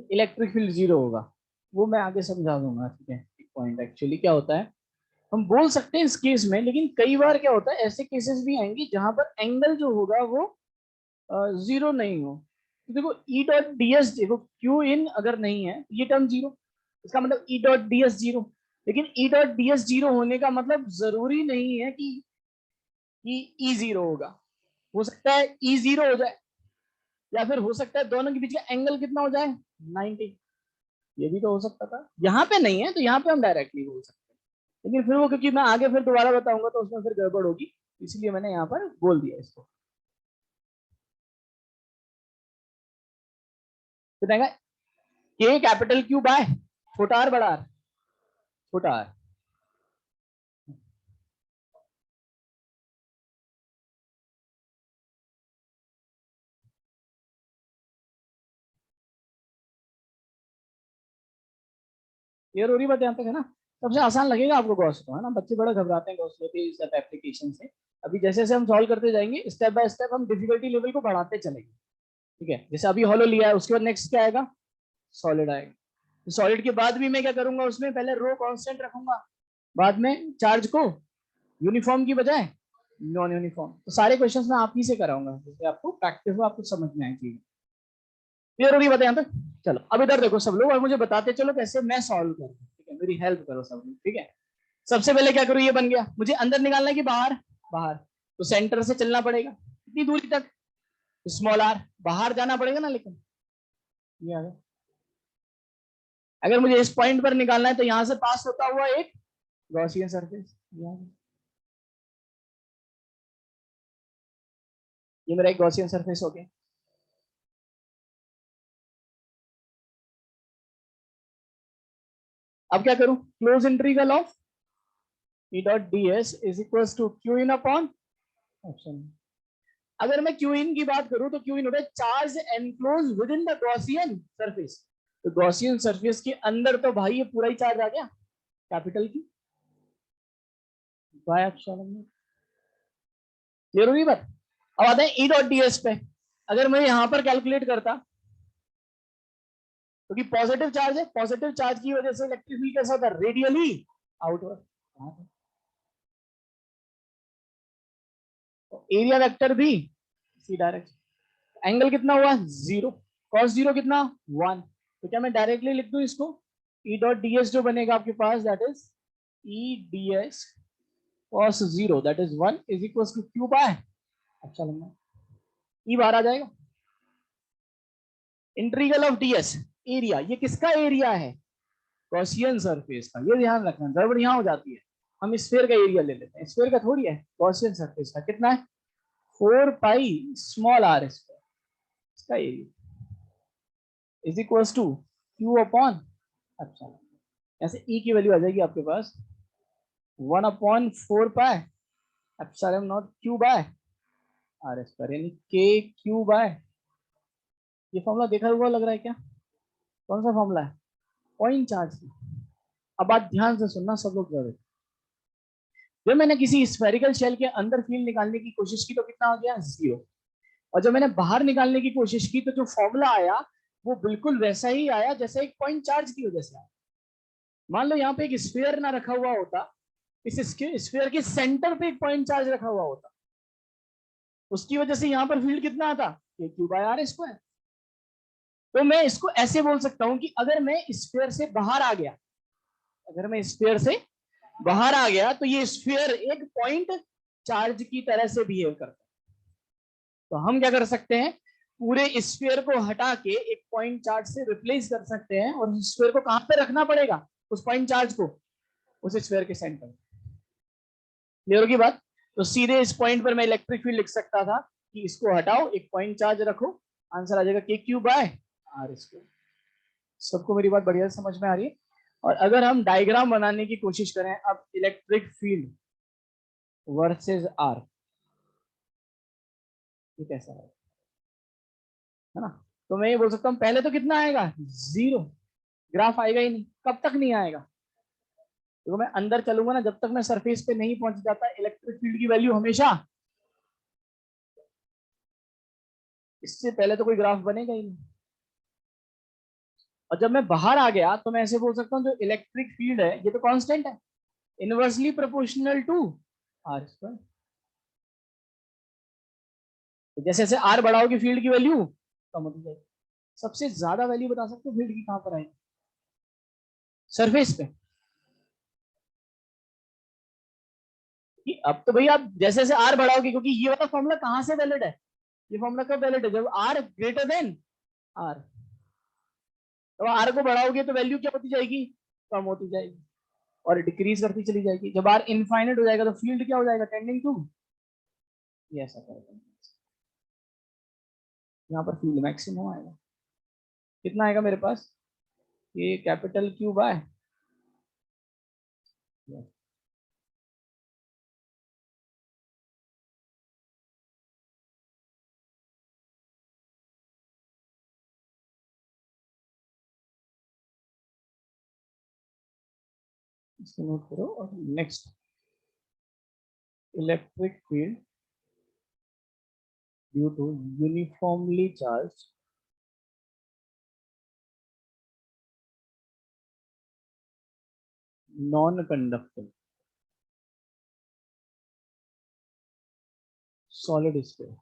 इलेक्ट्रिक फील्ड जीरो होगा, वो मैं आगे समझा दूंगा, ठीक है। एक पॉइंट एक्चुअली क्या होता है, हम बोल सकते हैं इस केस में, लेकिन कई बार क्या होता है, ऐसे केसेस भी आएंगे जहां पर एंगल जो होगा वो जीरो नहीं हो। तो देखो ई डॉट डी एस, देखो क्यू इन अगर नहीं है ये टर्म जीरो, इसका मतलब E dot D S zero. लेकिन E dot D S zero होने का मतलब जरूरी नहीं है कि ई जीरो होगा। हो सकता है ई जीरो हो जाए, या फिर हो सकता है दोनों के बीच का एंगल कितना हो जाए, 90। ये भी तो हो सकता था, यहाँ पे नहीं है तो यहाँ पे हम डायरेक्टली बोल सकते हैं। लेकिन फिर वो, क्योंकि मैं आगे फिर दोबारा बताऊंगा तो उसमें फिर गड़बड़ होगी, इसलिए मैंने यहाँ पर बोल दिया इसको। तो देगा के कैपिटल क्यू बाय छोटा आर बड़ा आर, छोटा आर। क्लियर हो रही बात यहाँ तक है ना? सबसे आसान लगेगा आपको गॉस लॉ, है ना? बच्चे बड़ा घबराते हैं गॉस लॉ के इस एप्लीकेशन से। अभी जैसे जैसे हम सॉल्व करते जाएंगे स्टेप बाय स्टेप हम डिफिकल्टी लेवल को बढ़ाते चलेंगे, ठीक है। जैसे अभी हॉलो लिया है, उसके बाद नेक्स्ट क्या आएगा, सॉलिड आएगा। सॉलिड के बाद भी मैं क्या करूंगा, उसमें पहले रो कांस्टेंट रखूंगा, बाद में चार्ज को यूनिफॉर्म की बजाय नॉन यूनिफॉर्म। तो सारे क्वेश्चंस मैं आप ही से कराऊंगा, जैसे आपको प्रैक्टिस हो, आपको समझ में आएगी। क्लियर होगी बात यहाँ तक? चलो अब इधर देखो सब लोग, और मुझे बताते चलो कैसे मैं सॉल्व करूँ, ठीक है। मेरी हेल्प करो सब लोग, ठीक है। सबसे पहले क्या करूँ, ये बन गया, मुझे अंदर निकालना है कि बाहर? बाहर। तो सेंटर से चलना पड़ेगा कितनी दूरी तक, स्मॉल आर, बाहर जाना पड़ेगा ना। लेकिन ये आ गया। अगर मुझे इस पॉइंट पर निकालना है तो यहां से पास होता हुआ एक गॉसियन सरफेस, ये मेरा एक गॉसियन सरफेस हो गया। अब क्या करूं, close integral of E dot D S is equal to Q in upon epsilon. अगर मैं क्यू इन की बात करूं तो क्यू इन होता है charge enclose within the Gaussian surface. तो गॉसियन सरफेस के अंदर तो भाई ये पूरा ही चार्ज आ गया, कैपिटल की बाय एप्सिलॉन। क्लियर हुई बात? अब आते हैं ई डॉट डी एस पे। अगर मैं यहां पर कैलकुलेट करता, क्योंकि पॉजिटिव चार्ज है, पॉजिटिव चार्ज की वजह से इलेक्ट्रिक फील्ड कैसा होता है, रेडियली आउटवर्ड। तो एरिया वेक्टर भी इसी डायरेक्शन। एंगल कितना हुआ, जीरो। कॉस जीरो कितना, वन। तो क्या मैं डायरेक्टली लिख दूं इसको, ई डॉट डी एस जो बनेगा आपके पास, that is E D S cos zero that is one is equal to Q by epsilon. E बाहर आ जाएगा। इंटीग्रल ऑफ डीएस, एरिया, ये किसका एरिया है, गॉसियन सरफेस का। ये ध्यान रखना, गड़बड़ यहाँ हो जाती है। हम स्फीयर का एरिया ले लेते हैं, स्फीयर का थोड़ी है, गॉसियन सरफेस का कितना है, 4 पाई स्मॉल आर स्क्वायर, इसका area is equal to q upon epsilon. ऐसे ई की वैल्यू आ जाएगी आपके पास 1/4 pi epsilon naught q by r square, यानी के क्यू बाय। ये फॉर्मूला देखा हुआ लग रहा है क्या? कौन सा फॉर्मूला है, पॉइंट चार्ज की। अब बात ध्यान से सुनना सब लोग, जब मैंने किसी स्फेरिकल शेल के अंदर फील्ड निकालने की कोशिश की तो कितना हो गया, जीरो। और जब मैंने बाहर निकालने की कोशिश की तो जो फॉर्मूला आया वो बिल्कुल वैसा ही आया जैसे एक पॉइंट चार्ज की वजह से आया। मान लो यहाँ पे एक स्फीयर ना रखा हुआ होता, इस स्फीयर के सेंटर पे एक पॉइंट चार्ज रखा हुआ होता, उसकी वजह से यहाँ पर फील्ड कितना आता, के क्यू बाय आर स्क्वायर। तो मैं इसको ऐसे बोल सकता हूं कि अगर मैं स्फीयर से बाहर आ गया, अगर मैं स्फीयर से बाहर आ गया तो ये स्फीयर एक पॉइंट चार्ज की तरह से बिहेव करता है। तो हम क्या कर सकते हैं, पूरे स्फीयर को हटा के एक पॉइंट चार्ज से रिप्लेस कर सकते हैं, और स्फीयर को कहां पे रखना पड़ेगा, उस पॉइंट चार्ज को उस स्फीयर के सेंटर। क्लियर होगी बात? तो सीधे इस पॉइंट पर मैं इलेक्ट्रिक फील्ड लिख सकता था कि इसको हटाओ, एक पॉइंट चार्ज रखो, आंसर आ जाएगा के क्यू बाय आर स्क्वायर। सबको मेरी बात बढ़िया समझ में आ रही है? और अगर हम डायग्राम बनाने की कोशिश करें अब, इलेक्ट्रिक फील्ड वर्सेस आर, ये कैसा है ना। तो मैं ये बोल सकता हूँ पहले तो कितना आएगा, 0, ग्राफ आएगा ही नहीं। कब तक नहीं आएगा, तो मैं अंदर चलूंगा ना, जब तक मैं सरफेस पे नहीं पहुंच जाता इलेक्ट्रिक फील्ड की वैल्यू हमेशा, इससे पहले तो कोई ग्राफ बनेगा ही नहीं। और जब मैं बाहर आ गया तो मैं ऐसे बोल सकता हूँ जो इलेक्ट्रिक फील्ड है ये तो कांस्टेंट है, inversely proportional to are square. जैसे जैसे आर बढ़ाओगे फील्ड की वैल्यू कम होती जाएगी। सबसे ज्यादा वैल्यू बता सकते हो फील्ड की कहां पर आएगी, सरफेस पे। कि अब तो भैया आप जैसे जैसे आर बढ़ाओगे, क्योंकि ये वाला फॉर्मूला कहां से वैलिड है, ये फॉर्मूला कब वैलिड है, जब आर ग्रेटर देन आर। तो आर को बढ़ाओगे तो वैल्यू क्या होती जाएगी, कम होती जाएगी और डिक्रीज करती चली जाएगी। जब आर इनफाइनाइट हो जाएगा तो फील्ड क्या हो जाएगा, टेंडिंग टू, ये ऐसा करेगा। यहाँ पर फील्ड मैक्सिमम आएगा, कितना आएगा मेरे पास, ये कैपिटल क्यू बाय, इसको नोट करो। और next, electric field due to uniformly charge non conducting solid sphere.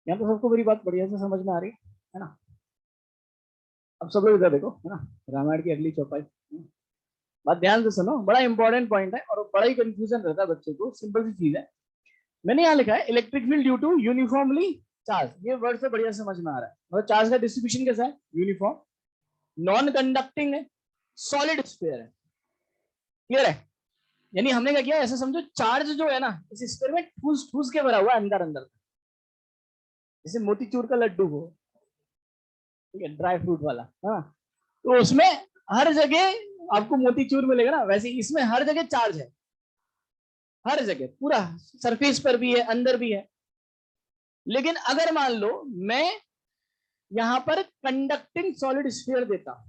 यहाँ तो सबको मेरी बात बढ़िया से समझ में आ रही है ना। अब सब लोग इधर देखो, है ना, रामायण की अगली चौपाई। बात ध्यान से सुनो, बड़ा इंपॉर्टेंट पॉइंट है और बड़ा ही कंफ्यूजन रहता है बच्चे को। सिंपल सी चीज है, मैंने यहाँ लिखा है electric field due to uniformly charge. ये वर्ड से बढ़िया समझ में आ रहा है, मतलब चार्ज का डिस्ट्रीब्यूशन कैसा है, यूनिफॉर्म, नॉन कंडक्टिंग है, सॉलिड स्फीयर है। क्लियर है, यानी हमने क्या किया, ऐसा समझो चार्ज जो है ना इस स्फीयर में ठूस ठूस के भरा हुआ है अंदर अंदर, जैसे मोतीचूर का लड्डू हो, ठीक है, ड्राई फ्रूट वाला, हाँ, तो उसमें हर जगह आपको मोतीचूर मिलेगा ना, वैसे इसमें हर जगह चार्ज है, हर जगह पूरा सरफेस पर भी है, अंदर भी है। लेकिन अगर मान लो मैं यहां पर कंडक्टिंग सॉलिड स्फीयर देता,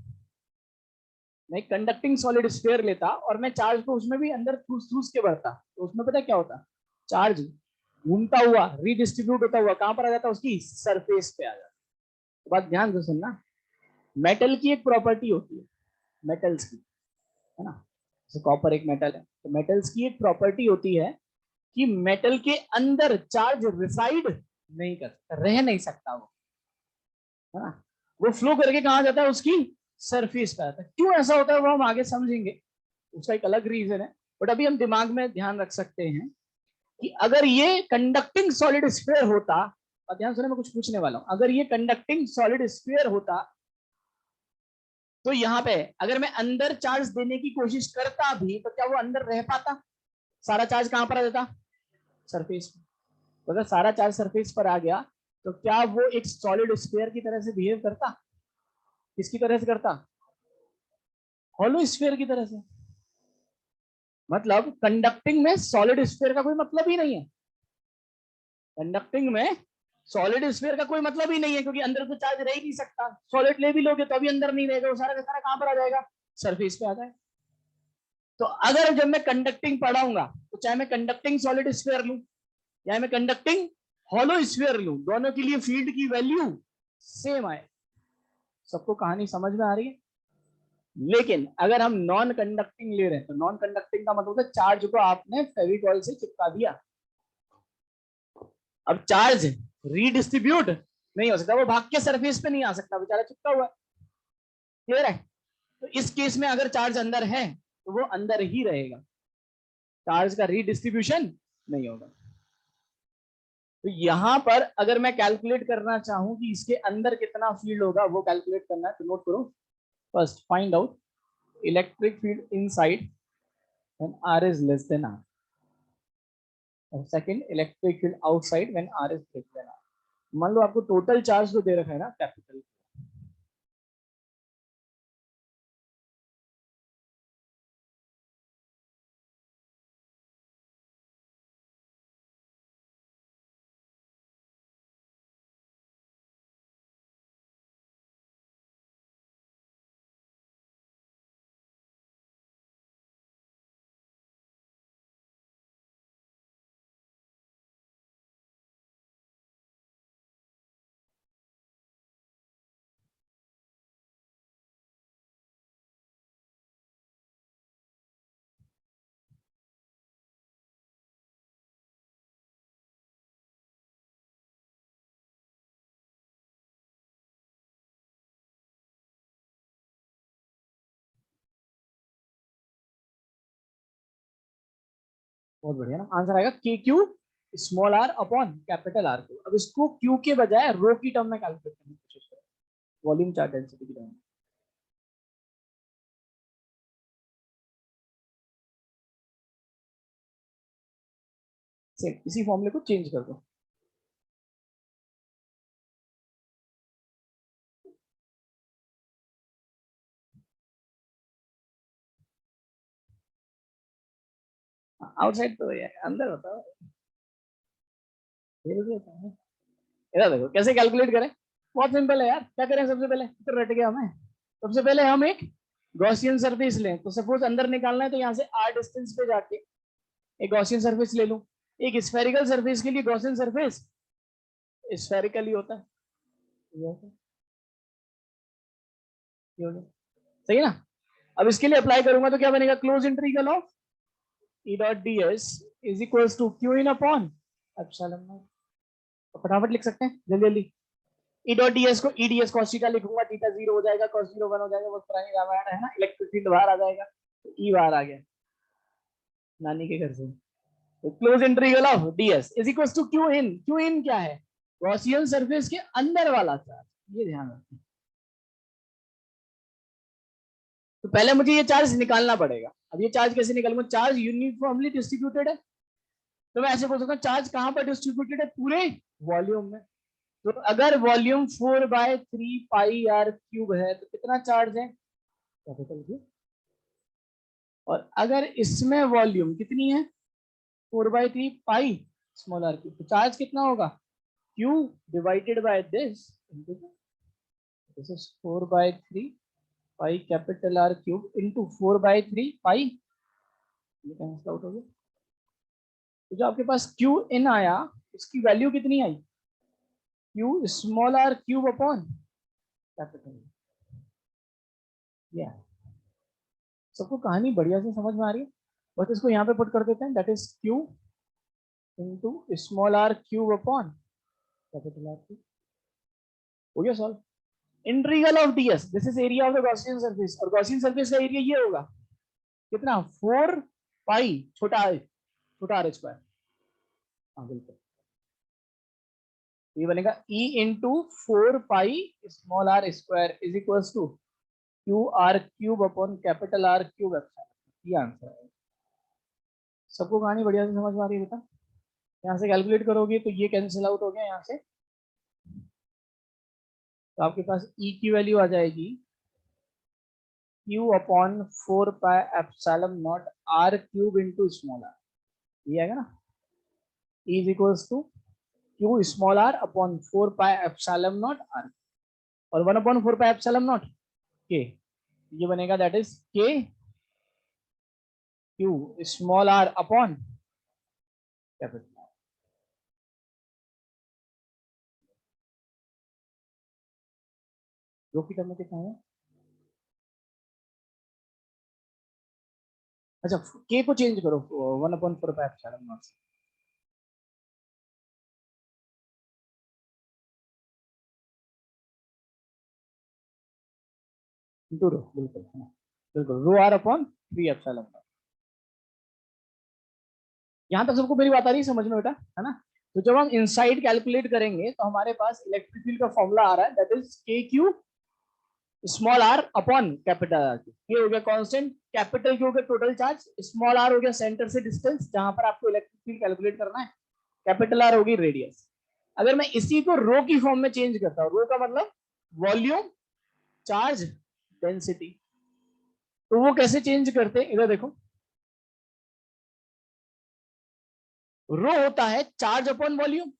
मैं कंडक्टिंग सॉलिड स्फीयर लेता और मैं चार्ज को उसमें भी अंदर ठूस ठूस के भरता, तो उसमें पता क्या होता, चार्ज घूमता हुआ रीडिस्ट्रीब्यूट होता हुआ कहां पर आ जाता, उसकी सरफेस पे आ जाता। तो बात ध्यान से सुनना, मेटल की एक प्रॉपर्टी होती है, मेटल्स की, है ना, जैसे कॉपर एक मेटल है, तो मेटल्स की एक प्रॉपर्टी होती है कि मेटल के अंदर चार्ज रिसाइड नहीं कर सकता, रह नहीं सकता वो, है ना, वो फ्लो करके कहा जाता है, उसकी सरफेस पे आता है। क्यों ऐसा होता है वो हम आगे समझेंगे, उसका एक अलग रीजन है। बट अभी हम दिमाग में ध्यान रख सकते हैं कि अगर ये कंडक्टिंग सॉलिड स्फीयर होता, और ध्यान सुने मैं कुछ पूछने वाला हूं, अगर ये कंडक्टिंग सॉलिड स्फीयर होता तो यहाँ पे अगर मैं अंदर चार्ज देने की कोशिश करता भी तो क्या वो अंदर रह पाता, सारा चार्ज कहां पर आ जाता, सरफेस पे। तो अगर सारा चार्ज सरफेस पर आ गया तो क्या वो एक सॉलिड स्फीयर की तरह से बिहेव करता, किसकी तरह से करता, हॉलो स्फीयर की तरह से। मतलब कंडक्टिंग में सॉलिड स्फीयर का कोई मतलब ही नहीं है, कंडक्टिंग में सॉलिड स्फीयर का कोई मतलब ही नहीं है, क्योंकि अंदर तो चार्ज रह ही नहीं सकता, सॉलिड ले भी लोगे तो अभी अंदर नहीं रहेगा, वो सारा का सारा कहां पर आ जाएगा, सरफेस पे आ जाएगा। तो अगर जब मैं कंडक्टिंग पढ़ाऊंगा तो चाहे मैं कंडक्टिंग सॉलिड स्फीयर लूं या मैं कंडक्टिंग हॉलो स्फीयर लूं, दोनों के लिए फील्ड की वैल्यू सेम आए। सबको कहानी समझ में आ रही है। लेकिन अगर हम नॉन कंडक्टिंग ले रहे हैं तो नॉन कंडक्टिंग का मतलब है चार्ज को आपने फेविकॉल से चिपका दिया, अब चार्ज रीडिस्ट्रीब्यूट नहीं हो सकता, वो भाग के सरफेस पे नहीं आ सकता, बेचारा चिपका हुआ है। क्लियर है? तो इस केस में अगर चार्ज अंदर है तो वो अंदर ही रहेगा, चार्ज का रीडिस्ट्रीब्यूशन नहीं होगा। तो यहां पर अगर मैं कैलकुलेट करना चाहूं कि इसके अंदर कितना फील्ड होगा, वो कैलकुलेट करना है, तो नोट करो। First find out electric field inside when are is less than R, और second electric field outside when are is less than R. मान लो आपको टोटल चार्ज तो दे रखा है ना कैपिटल, बहुत बढ़िया ना, आंसर आएगा k q small are upon capital R cube. अब इसको क्यू के बजाय रो की टर्म में कैलकुलेट करने की कोशिश करें, वॉल्यूम चार्ज डेंसिटी की टर्म में। सेम इसी फॉर्मूले को चेंज कर दो। आउटसाइड तो है, अंदर बताओ। इधर देखो कैसे कैलकुलेट करें, बहुत सिंपल है यार। क्या करें सबसे पहले, तो रट गया हमें। सबसे पहले हम एक गॉसियन सरफेस लें, तो सपोज अंदर निकालना है तो यहाँ से आर डिस्टेंस पे जाके एक गॉसियन सरफेस ले लूं। एक स्फेरिकल सरफेस के लिए गॉसियन सरफेस स्फेरिकल ही होता है, सही है ना? अब इसके लिए अप्लाई करूंगा तो क्या बनेगा, close integral of E dot D S is equal to Q in upon epsilon naught. तो फटाफट लिख सकते हैं जल्दी जल्दी। ई डॉट डी एस को ई डी एस कॉस थीटा लिखूंगा, थीटा 0 हो जाएगा, कॉस 0 1 हो जाएगा, वो पुरानी रामायण है ना, इलेक्ट्रिक फील्ड बाहर आ जाएगा, तो ई बाहर आ गया नानी के घर से। तो close integral of D S is equal to Q in. Q in क्या है, गॉसियन सरफेस के अंदर वाला चार्ज, ये ध्यान रखना। तो पहले मुझे ये चार्ज निकालना पड़ेगा। अब ये चार्ज कैसे निकालूंगा, चार्ज यूनिफॉर्मली डिस्ट्रीब्यूटेड है, तो मैं ऐसे बोल सकता हूँ चार्ज कहां पर डिस्ट्रीब्यूटेड है, पूरे वॉल्यूम में। तो अगर वॉल्यूम 4/3 पाई r क्यूब है तो कितना चार्ज है, कैपिटल क्यू। और अगर इसमें वॉल्यूम कितनी है, 4/3 पाई स्मॉल आर क्यूब, तो चार्ज कितना होगा, Q divided by this, this is 4/3 pi capital R cube into 4/3 पाई। ये कैंसिल आउट हो गया। तो जो आपके पास क्यू इन आया उसकी वैल्यू कितनी आई, Q small are cube upon capital. या सबको कहानी बढ़िया से समझ में आ रही है, बस इसको यहाँ पे पुट कर देते हैं, that is q into small are cube upon capital R cube. हो गया solve. Integral of d s, this is area of the Gaussian surface, और गॉसियन सरफेस का एरिया ये होगा कितना, 4 पाई छोटा आर स्क्वायर। हाँ बिल्कुल, ये बनेगा E into 4 pi small are square is equal to q r cube upon capital R cube. ये आंसर है। सबको कहानी बढ़िया से समझ में आ रही है बेटा? यहाँ से कैलकुलेट करोगे तो ये कैंसिल आउट हो गया यहाँ से, तो आपके पास ई की वैल्यू आ जाएगी q upon 4 pi epsilon naught are cube into small r, ये आएगा ना, is equals to q small are upon 4 pi epsilon naught r, और 1/4 पाई एप्सिलॉन नॉट के, ये बनेगा that is k q small are upon capital R. जो की term में कितना है, अच्छा के को चेंज करो 1/4 pi epsilon not. Into rho, बिल्कुल बिल्कुल, रो आर अपॉन 3 एप्सिलॉन नॉट। यहाँ तक सबको मेरी बात आ रही है समझ में बेटा, है ना? तो जब हम इनसाइड कैलकुलेट करेंगे तो हमारे पास इलेक्ट्रिक फील्ड का फॉर्मूला आ रहा है, that is k q small are upon capital R. ये हो गया कांस्टेंट, कैपिटल क्यू हो गया टोटल चार्ज, स्मॉल आर हो गया सेंटर से डिस्टेंस जहां पर आपको इलेक्ट्रिक फील्ड कैलकुलेट करना है, कैपिटल आर होगी रेडियस। अगर मैं इसी को रो की फॉर्म में चेंज करता हूँ, रो का मतलब वॉल्यूम चार्ज डेंसिटी, तो वो कैसे चेंज करते हैं इधर देखो। रो होता है charge upon volume,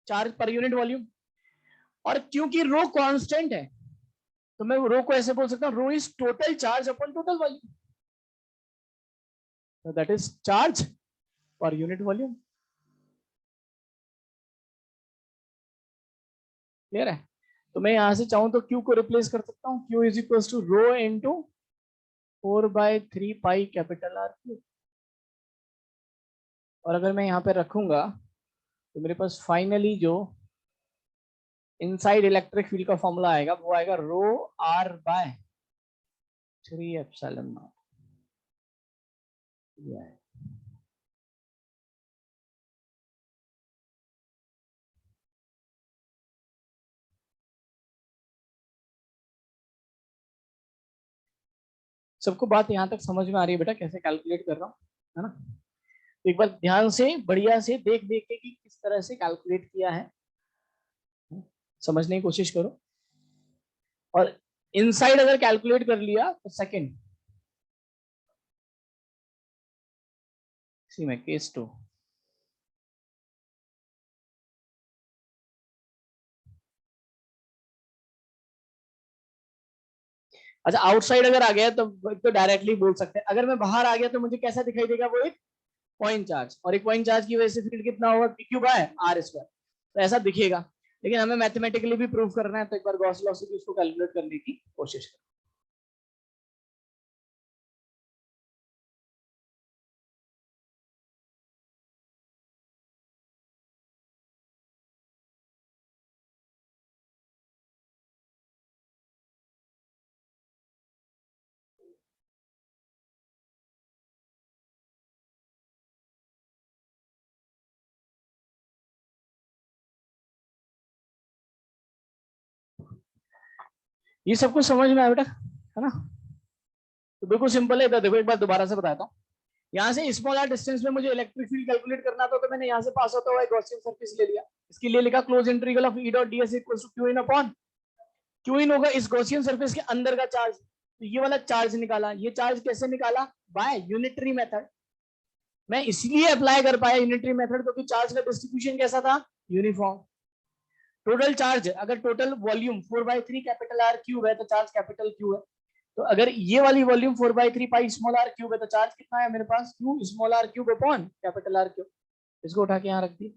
charge per unit volume, और क्योंकि रो कांस्टेंट है तो मैं रो को ऐसे बोल सकता हूं, rho is total charge upon total volume, so that is charge per unit volume। Clear है? तो मैं यहां से चाहूं तो Q को रिप्लेस कर सकता हूं, Q is equal to rho into 4/3 pi capital R Q. और अगर मैं यहाँ पे रखूंगा तो मेरे पास फाइनली जो इनसाइड इलेक्ट्रिक फील्ड का फॉर्मूला आएगा वो आएगा rho r by 3 epsilon naught. सबको बात यहाँ तक समझ में आ रही है बेटा, कैसे कैलकुलेट कर रहा हूँ, है ना? एक बार ध्यान से बढ़िया से देख देख के कि किस तरह से कैलकुलेट किया है, समझने की कोशिश करो। और इनसाइड अगर कैलकुलेट कर लिया तो सेकंड, इसी में केस 2, अच्छा आउटसाइड अगर आ गया तो डायरेक्टली बोल सकते हैं, अगर मैं बाहर आ गया तो मुझे कैसा दिखाई देगा, वो एक पॉइंट चार्ज, और एक पॉइंट चार्ज की वजह से फील्ड कितना होगा, क्यू बाय आर स्क्वायर, तो ऐसा दिखेगा। लेकिन हमें मैथमेटिकली भी प्रूव करना है तो एक बार गॉस लॉ से भी उसको कैलकुलेट करने की कोशिश करें। ये सब कुछ समझ में आया बेटा, है ना? तो बिल्कुल सिंपल है, देखो एक बार दोबारा से बताता हूँ। यहाँ से स्मॉल आर डिस्टेंस में मुझे इलेक्ट्रिक फील्ड कैलकुलेट करना था, तो मैंने यहाँ से पास होता हुआ एक गॉसियन सरफेस ले लिया, इसके लिए लिखा close integral of E dot D S equal to Q in upon, Q in होगा इस गॉसियन सरफेस के अंदर का चार्ज, तो ये वाला चार्ज निकाला। ये चार्ज कैसे निकाला, बाय यूनिटरी मेथड। मैं इसलिए अप्लाई कर पाया यूनिटरी मेथड क्योंकि चार्ज का डिस्ट्रीब्यूशन कैसा था, यूनिफॉर्म। टोटल चार्ज, अगर total volume 4/3 capital R cube है तो चार्ज कैपिटल क्यू है, तो अगर ये वाली volume 4/3 pi small are cube है तो चार्ज कितना है मेरे पास, Q small are cube upon capital R cube. इसको उठा के यहाँ रख दी,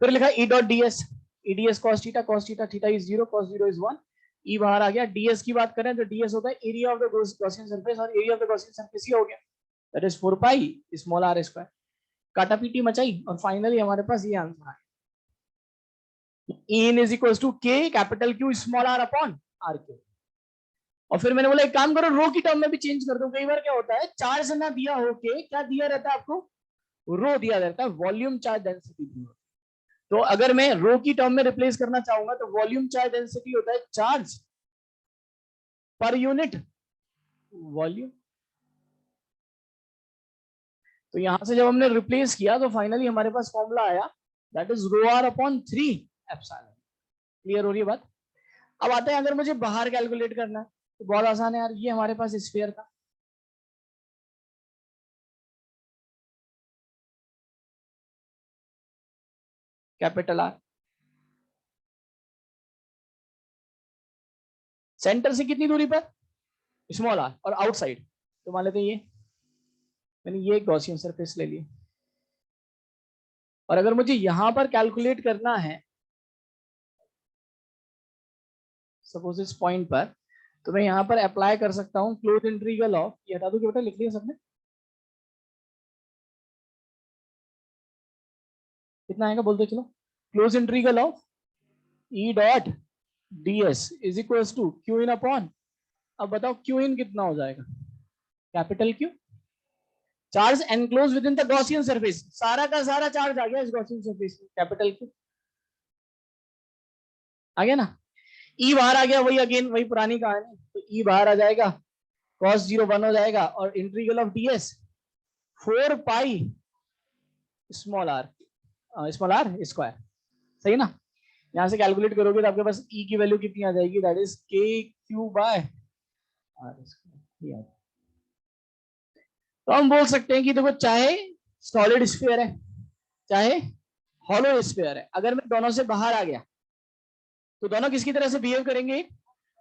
फिर लिखा E dot D S, E D S cos theta theta is 0, cos 0 is 1, E बाहर आ गया। डीएस की बात करें तो डीएस होता है area of the Gaussian surface, और area of the Gaussian surface ही हो गया, that is 4 pi small are square. काटा पीटी मचाई और फाइनली हमारे पास ये आंसर आया, in is equal to K capital Q small are upon R Q. और फिर मैंने बोला एक काम करो, रो की टर्म में भी चेंज कर दो, कई बार क्या होता है चार्ज ना दिया होके क्या दिया रहता है आपको, रो दिया रहता है, वॉल्यूम चार्ज डेंसिटी दी होती है। तो अगर मैं रो की टर्म में रिप्लेस करना चाहूंगा तो वॉल्यूम चार्ज डेंसिटी होता है चार्ज पर यूनिट वॉल्यूम। तो यहां से जब हमने रिप्लेस किया तो फाइनली हमारे पास फॉर्मूला आया, that is rho r upon 3 epsilon. Clear हो रही है बात? अब आते हैं अगर मुझे बाहर कैलकुलेट करना है तो बहुत आसान है यार, ये हमारे पास स्फीयर था, कैपिटल आर, सेंटर से कितनी दूरी पर, स्मॉल आर, और आउटसाइड तो मान लेते हैं ये, मैंने ये गॉसियन सरफेस ले ली। और अगर मुझे यहां पर कैलकुलेट करना है सपोज इस पॉइंट पर, तो मैं यहां पर अप्लाई कर सकता हूं क्लोज इंटीग्रल ऑफ, ये हटा दो कि बेटा लिख लिया सबने, कितना आएगा बोल दो चलो, close integral of E dot ds is equal to Q in upon, अब बताओ क्यू इन कितना हो जाएगा, capital Q, charge enclose within the Gaussian surface, सारा का सारा चार्ज आ गया इस गॉसियन सरफेस में, कैपिटल क्यू आ गया ना। ई बाहर आ गया, वही अगेन वही पुरानी कहानी, तो ई बाहर आ जाएगा, cos 0 1 हो जाएगा, और integral of ds 4 pi small are square, सही ना। यहां से कैलकुलेट करोगे तो आपके पास ई की वैल्यू कितनी आ जाएगी, that is k q by r square. तो हम बोल सकते हैं कि देखो, चाहे सॉलिड स्फीयर है चाहे हॉलो स्फीयर है, अगर मैं दोनों से बाहर आ गया तो दोनों किसकी तरह से बिहेव करेंगे,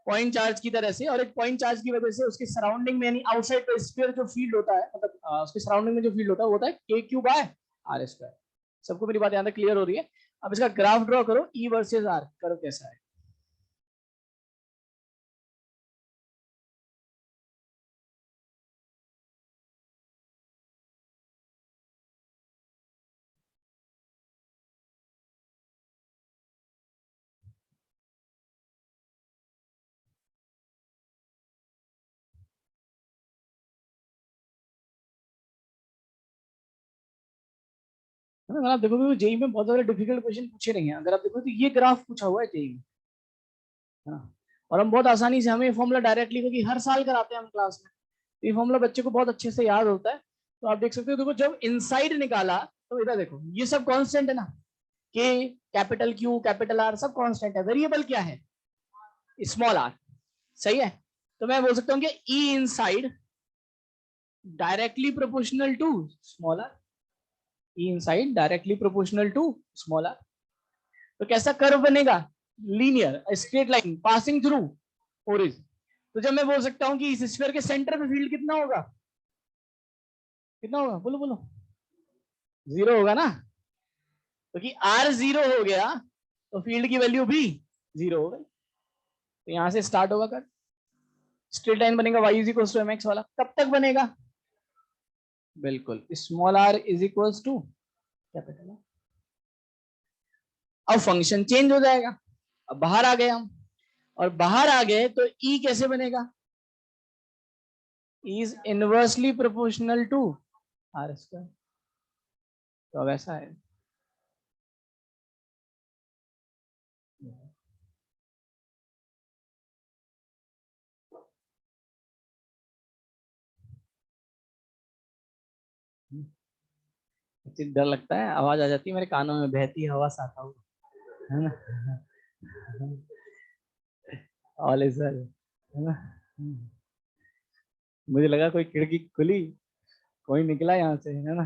पॉइंट चार्ज की तरह से, और एक पॉइंट चार्ज की वजह से उसके सराउंडिंग में यानी आउटसाइड द स्फीयर जो फील्ड होता है, मतलब उसके सराउंडिंग में जो फील्ड होता है वो होता है k q by r square. सबको मेरी बात यहां तक क्लियर हो रही है। अब इसका ग्राफ ड्रॉ करो, ई वर्सेस आर, कर्व कैसा है। अगर आप देखोगे तो जेई में बहुत ज्यादा डिफिकल्ट क्वेश्चन पूछे नहीं है, अगर आप देखो तो ये ग्राफ पूछा हुआ है जेई में, हाँ। और हम बहुत आसानी से, हमें फॉर्मूला डायरेक्टली, क्योंकि हर साल कराते हैं हम क्लास में, तो ये फॉर्मूला बच्चे को बहुत अच्छे से याद होता है। तो आप देख सकते हो, देखो जब इनसाइड निकाला तो इधर देखो ये सब कांस्टेंट है ना, के कैपिटल क्यू कैपिटल आर सब कांस्टेंट है, वेरिएबल क्या है, स्मॉल आर, सही है। तो मैं बोल सकता हूँ कि E inside directly proportional to small R, E inside directly proportional to small R. तो कैसा कर्व बनेगा, linear straight line passing through origin. तो जब मैं बोल सकता हूं कि इस स्फीयर के सेंटर पे फील्ड कितना होगा, कितना होगा बोलो बोलो, जीरो होगा ना, क्योंकि तो आर जीरो हो गया तो फील्ड की वैल्यू भी जीरो हो गई। तो यहां से स्टार्ट होगा कर, स्ट्रेट लाइन बनेगा y is equal to m x वाला, कब तक बनेगा, बिल्कुल small r is equal to capital R. अब फंक्शन चेंज हो जाएगा, अब बाहर आ गए हम, और बाहर आ गए तो ई कैसे बनेगा, is inversely proportional to are square. तो अब ऐसा है, डर लगता है, आवाज आ जाती है मेरे कानों में, बहती हवा सा था वो, है ना। ऑल इज वेल, है ना। मुझे लगा कोई खिड़की खुली, कोई निकला यहाँ से, है ना।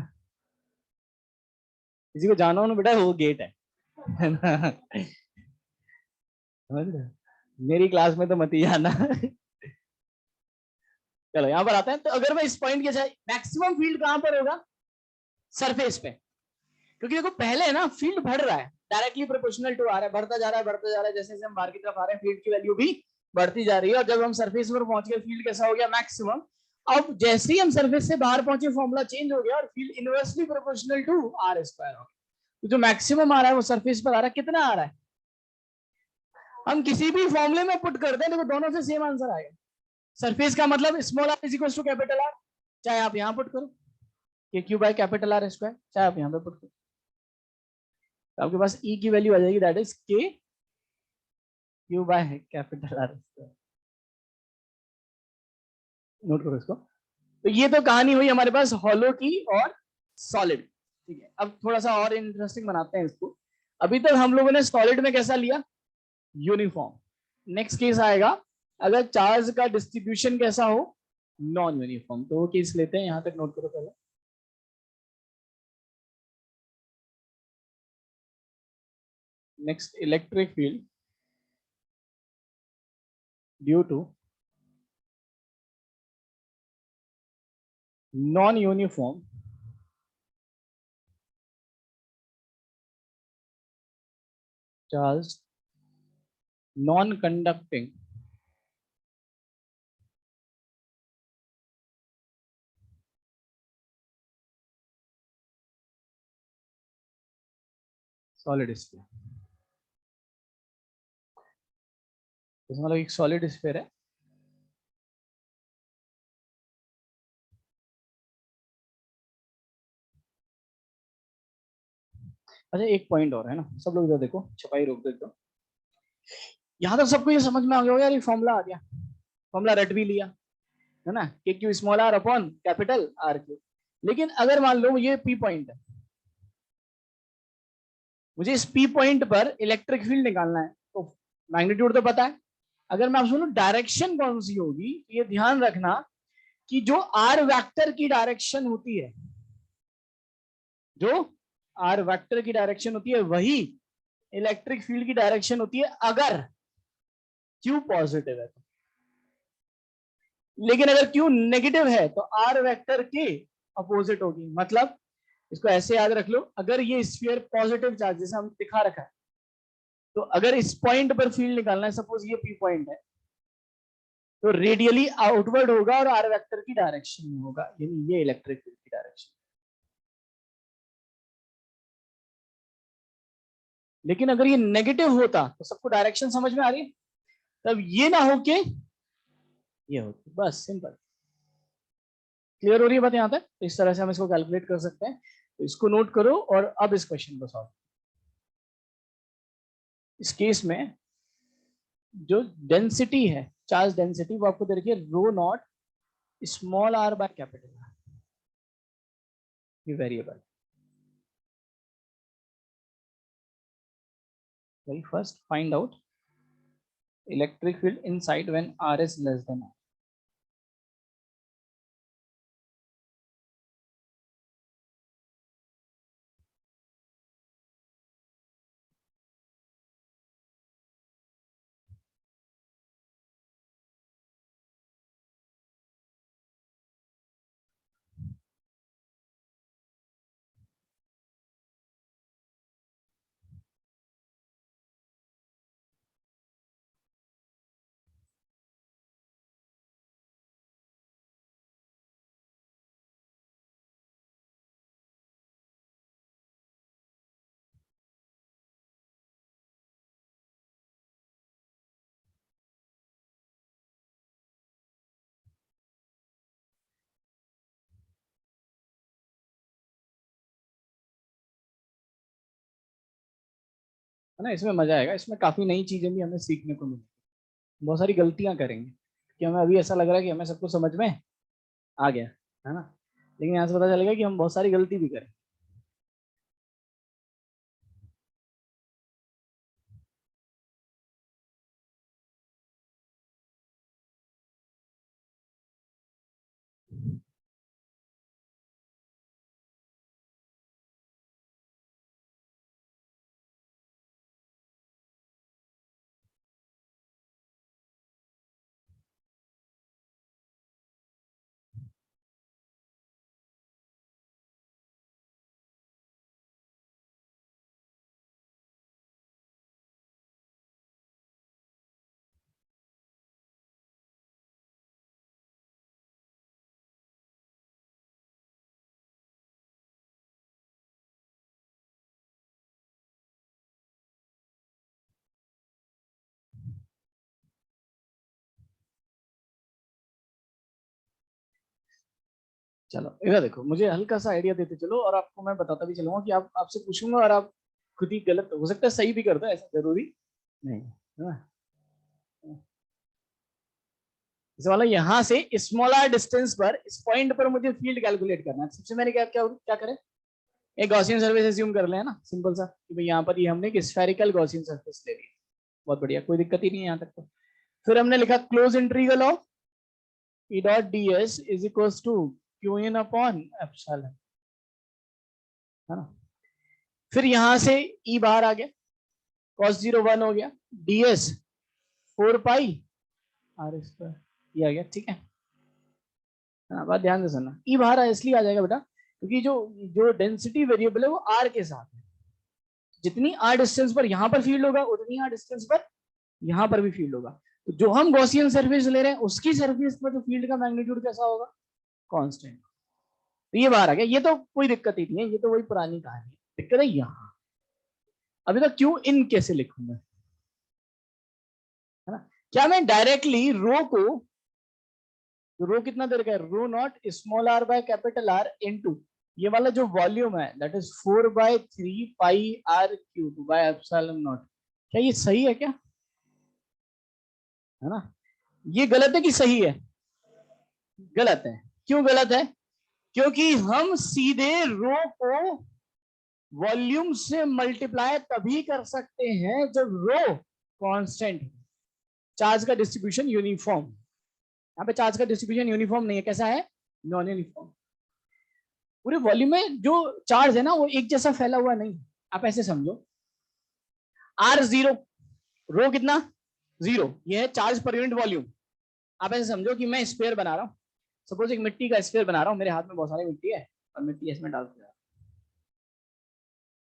किसी को जाना हो ना बेटा, वो गेट है ना। समझ रहे हो? मेरी क्लास में तो मत ही जाना। चलो यहाँ पर आते हैं, तो अगर मैं इस पॉइंट के साथ, मैक्सिमम फील्ड कहां पर होगा, सरफेस पे, क्योंकि देखो पहले है ना फील्ड बढ़ रहा है, डायरेक्टली प्रोपोर्शनल टू आ रहा है, बढ़ता जा रहा है बढ़ता जा रहा है, जैसे जैसे हम बाहर की तरफ आ रहे हैं फील्ड की वैल्यू भी बढ़ती जा रही है, और जब हम सरफेस पर पहुंच गए फील्ड कैसा हो गया, मैक्सिमम। अब जैसे ही हम सरफेस से बाहर पहुंचे फॉर्मूला चेंज हो गया और field inversely proportional to are square हो गया। तो जो मैक्सिमम आ रहा है वो सरफेस पर आ रहा है, कितना आ रहा है, हम किसी भी फॉर्मूले में पुट करते हैं देखो दोनों से सेम आंसर आएगा। सरफेस का मतलब small r is equal to capital R, चाहे आप यहाँ पुट करो k q by capital R square, चाहे आप यहाँ पे पुट करो, तो आपके पास ई की वैल्यू आ जाएगी, that is k q by capital R square. Note करो इसको। तो ये तो कहानी हुई हमारे पास हॉलो की और सॉलिड, ठीक है। अब थोड़ा सा और इंटरेस्टिंग बनाते हैं इसको। अभी तक हम लोगों ने सॉलिड में कैसा लिया, यूनिफॉर्म। नेक्स्ट केस आएगा अगर चार्ज का डिस्ट्रीब्यूशन कैसा हो, नॉन यूनिफॉर्म, तो वो केस लेते हैं, यहां तक नोट करो पहले। Next, electric field due to non uniform charge non conducting solid sphere. इसमें मतलब एक सॉलिड स्फीयर है, अच्छा एक पॉइंट और है ना, सब लोग इधर देखो, छपाई रोक दो एकदम। यहाँ तक सबको ये समझ में आ गया होगा यार, ये फॉर्मूला आ गया, फॉर्मूला रट भी लिया है ना, k q small are upon capital R cube. लेकिन अगर मान लो ये पी पॉइंट है, मुझे इस पी पॉइंट पर इलेक्ट्रिक फील्ड निकालना है, तो मैग्नीट्यूड तो पता है, अगर मैं आपसे बोलूं डायरेक्शन कौन सी होगी, तो ये ध्यान रखना कि जो आर वेक्टर की डायरेक्शन होती है, जो आर वेक्टर की डायरेक्शन होती है वही इलेक्ट्रिक फील्ड की डायरेक्शन होती है अगर क्यू पॉजिटिव है तो। लेकिन अगर क्यू नेगेटिव है तो आर वेक्टर के अपोजिट होगी। मतलब इसको ऐसे याद रख लो, अगर ये स्फीयर पॉजिटिव चार्ज जैसे हम दिखा रखा है, तो अगर इस पॉइंट पर फील्ड निकालना है, सपोज ये पी पॉइंट है, तो रेडियली आउटवर्ड होगा और आर वेक्टर की डायरेक्शन में होगा, यानी ये इलेक्ट्रिक फील्ड की डायरेक्शन। लेकिन अगर ये नेगेटिव होता तो सबको डायरेक्शन समझ में आ रही है, तब ये ना हो के ये होती, बस सिंपल। क्लियर हो रही है बात यहाँ तक? तो इस तरह से हम इसको कैलकुलेट कर सकते हैं, तो इसको नोट करो और अब इस क्वेश्चन को सॉल्व। इस केस में जो डेंसिटी है, चार्ज डेंसिटी, वो आपको दे रखी है rho naught small R by capital R, ये variable. Very first find out electric field inside when are is less than R. है ना, इसमें मजा आएगा, इसमें काफी नई चीजें भी हमें सीखने को मिली, बहुत सारी गलतियां करेंगे कि हमें अभी ऐसा लग रहा है कि हमें सब कुछ समझ में आ गया, है ना, लेकिन यहाँ से पता चलेगा कि हम बहुत सारी गलती भी करें। चलो इधर देखो, मुझे हल्का सा आइडिया देते चलो और आपको मैं बताता भी चलूंगा कि आप आपसे पूछूंगा और आप खुद ही गलत हो सकता है, सही भी कर दो, ऐसा जरूरी नहीं है ना। इस वाला यहाँ से स्मॉलर डिस्टेंस पर इस पॉइंट पर मुझे फील्ड कैलकुलेट करना है। सबसे मैंने क्या क्या क्या करें, एक गॉसियन सरफेस एज्यूम कर लें ना, सिंपल सा, कि भाई यहाँ पर ये हमने एक स्फेरिकल गॉसियन सरफेस ले ली, बहुत बढ़िया, कोई दिक्कत ही नहीं है यहाँ तक तो। फिर हमने लिखा close integral of E dot D S is equal to Q in upon epsilon, है ना। फिर यहां से ई बाहर आ गया, cos 0 1 हो गया, ds 4 पाई आर स्क्वायर, ये आ गया, ठीक है। हाँ बात ध्यान से सुनना, ई बाहर इसलिए आ जाएगा बेटा क्योंकि जो जो डेंसिटी वेरिएबल है वो आर के साथ है, जितनी आर डिस्टेंस पर यहाँ पर फील्ड होगा उतनी आर डिस्टेंस पर यहाँ पर भी फील्ड होगा। तो जो हम गॉसियन सरफेस ले रहे हैं उसकी सरफेस पर जो फील्ड का मैग्नीट्यूड कैसा होगा, कांस्टेंट। तो ये बाहर आ गया, ये तो कोई दिक्कत ही नहीं है, ये तो वही पुरानी कहानी है, दिक्कत है यहाँ। अभी तो क्यू इन कैसे लिखूंगा, है ना, क्या मैं डायरेक्टली रो कितना दे रखा है, rho naught small R by capital R into ये वाला जो वॉल्यूम है that is 4/3 pi are cube by epsilon naught, क्या ये सही है क्या, है ना? ये गलत है कि सही है? गलत है। क्यों गलत है? क्योंकि हम सीधे रो को वॉल्यूम से मल्टीप्लाई तभी कर सकते हैं जब रो कांस्टेंट, चार्ज का डिस्ट्रीब्यूशन यूनिफॉर्म। यहाँ पे चार्ज का डिस्ट्रीब्यूशन यूनिफॉर्म नहीं है, कैसा है, नॉन यूनिफॉर्म। पूरे वॉल्यूम में जो चार्ज है ना वो एक जैसा फैला हुआ नहीं। आप ऐसे समझो R0, रो कितना, 0, ये है चार्ज पर यूनिट वॉल्यूम। आप ऐसे समझो कि मैं स्फीयर बना रहा हूँ, सपोज एक मिट्टी का स्फीयर बना रहा हूँ, मेरे हाथ में बहुत सारी मिट्टी है और मिट्टी इसमें डाल दिया,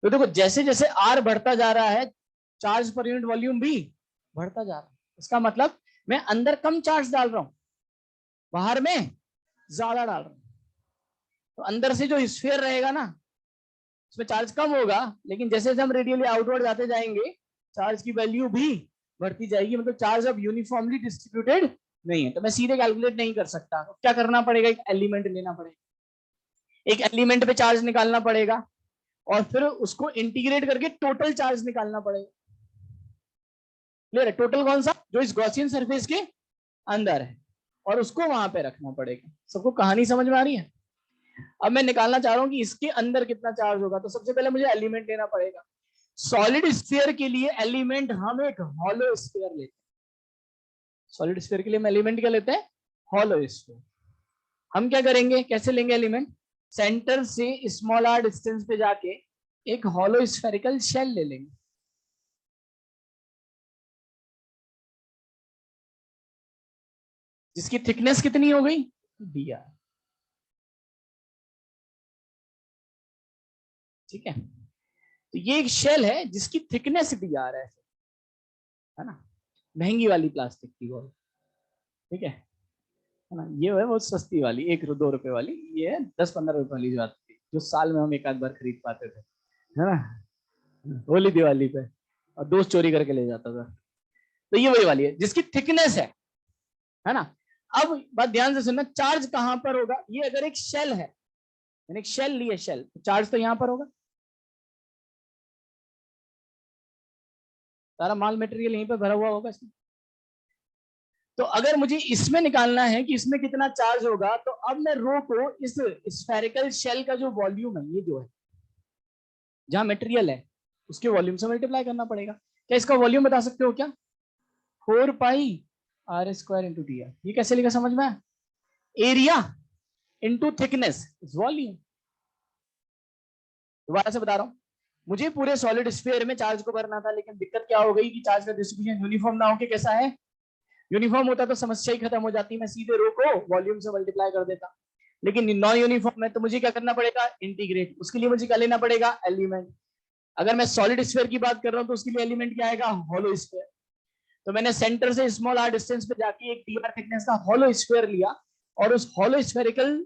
तो देखो जैसे जैसे R बढ़ता जा रहा है चार्ज पर यूनिट वॉल्यूम भी बढ़ता जा रहा है। इसका मतलब मैं अंदर कम चार्ज डाल रहा हूं, बाहर में ज्यादा डाल रहा हूं। तो अंदर से जो स्फीयर रहेगा ना उसमें चार्ज कम होगा, लेकिन जैसे जैसे हम रेडियली आउटवर्ड जाते जाएंगे चार्ज की वैल्यू भी बढ़ती जाएगी। मतलब चार्ज अब यूनिफॉर्मली डिस्ट्रीब्यूटेड नहीं है। तो मैं सीधे कैलकुलेट नहीं कर सकता, तो क्या करना पड़ेगा, एक एलिमेंट लेना पड़ेगा, एक एलिमेंट पे चार्ज निकालना पड़ेगा और फिर उसको इंटीग्रेट करके टोटल चार्ज निकालना पड़ेगा। क्लियर है? टोटल कौन सा, जो इस गॉसियन सरफेस के अंदर है, और उसको वहां पे रखना पड़ेगा। सबको कहानी समझ में आ रही है? अब मैं निकालना चाह रहा हूं कि इसके अंदर कितना चार्ज होगा, तो सबसे पहले मुझे एलिमेंट लेना पड़ेगा। सॉलिड स्फीयर के लिए एलिमेंट हम एक हॉलो स्फीयर लेते हैं। सॉलिड स्फीयर के लिए हम एलिमेंट क्या लेते हैं, हॉलो स्फीयर। हम क्या करेंगे, कैसे लेंगे एलिमेंट, सेंटर से स्मॉल आर डिस्टेंस पे जाके एक हॉलो स्फेरिकल शेल ले लेंगे। जिसकी थिकनेस कितनी हो गई, डी आर। ठीक है, तो ये एक शेल है जिसकी थिकनेस डी आर है ना, महंगी वाली प्लास्टिक की बॉल। ठीक है ना, ये है बहुत सस्ती वाली, 1-2 रुपए वाली, ये है 10-15 रुपए वाली जो आती थी, जो साल में हम एक आध बार खरीद पाते थे, है ना, होली दिवाली पे, और दोस्त चोरी करके ले जाता था। तो ये वही वाली है जिसकी थिकनेस है ना। अब बात ध्यान से सुनना, चार्ज कहां पर होगा, ये अगर एक शेल है, मैंने एक शेल ली है, शेल, तो चार्ज तो यहां पर होगा, सारा माल मटेरियल यहीं पर भरा हुआ होगा इसमें। तो अगर मुझे इसमें निकालना है कि इसमें कितना चार्ज होगा, तो अब मैं रो को इस स्फेरिकल शेल का जो वॉल्यूम है, ये जो है जहां मटेरियल है उसके वॉल्यूम से मल्टीप्लाई करना पड़ेगा। क्या इसका वॉल्यूम बता सकते हो क्या, 4πr² इंटू डी आर। ये कैसे लिखा समझ में, एरिया इंटू थिकनेस वॉल्यूम। दोबारा से बता रहा हूं, मुझे पूरे सॉलिड स्फीयर में चार्ज को भरना था, लेकिन दिक्कत क्या हो गई कि चार्ज का डिस्ट्रीब्यूशन यूनिफॉर्म ना होके कैसा है, यूनिफॉर्म होता तो समस्या ही खत्म हो जाती, मैं सीधे रो को वॉल्यूम से मल्टीप्लाई कर देता। लेकिन नॉन यूनिफॉर्म है तो मुझे क्या करना पड़ेगा, इंटीग्रेट। उसके लिए मुझे क्या लेना पड़ेगा, एलिमेंट। अगर मैं सॉलिड स्फीयर की बात कर रहा हूं तो उसके लिए एलिमेंट क्या आएगा, हॉलो स्फीयर। तो मैंने सेंटर से स्मॉल आर डिस्टेंस पे जाके एक डी आर थिकनेस का हॉलो स्फीयर लिया, और उस हॉलो स्फेरिकल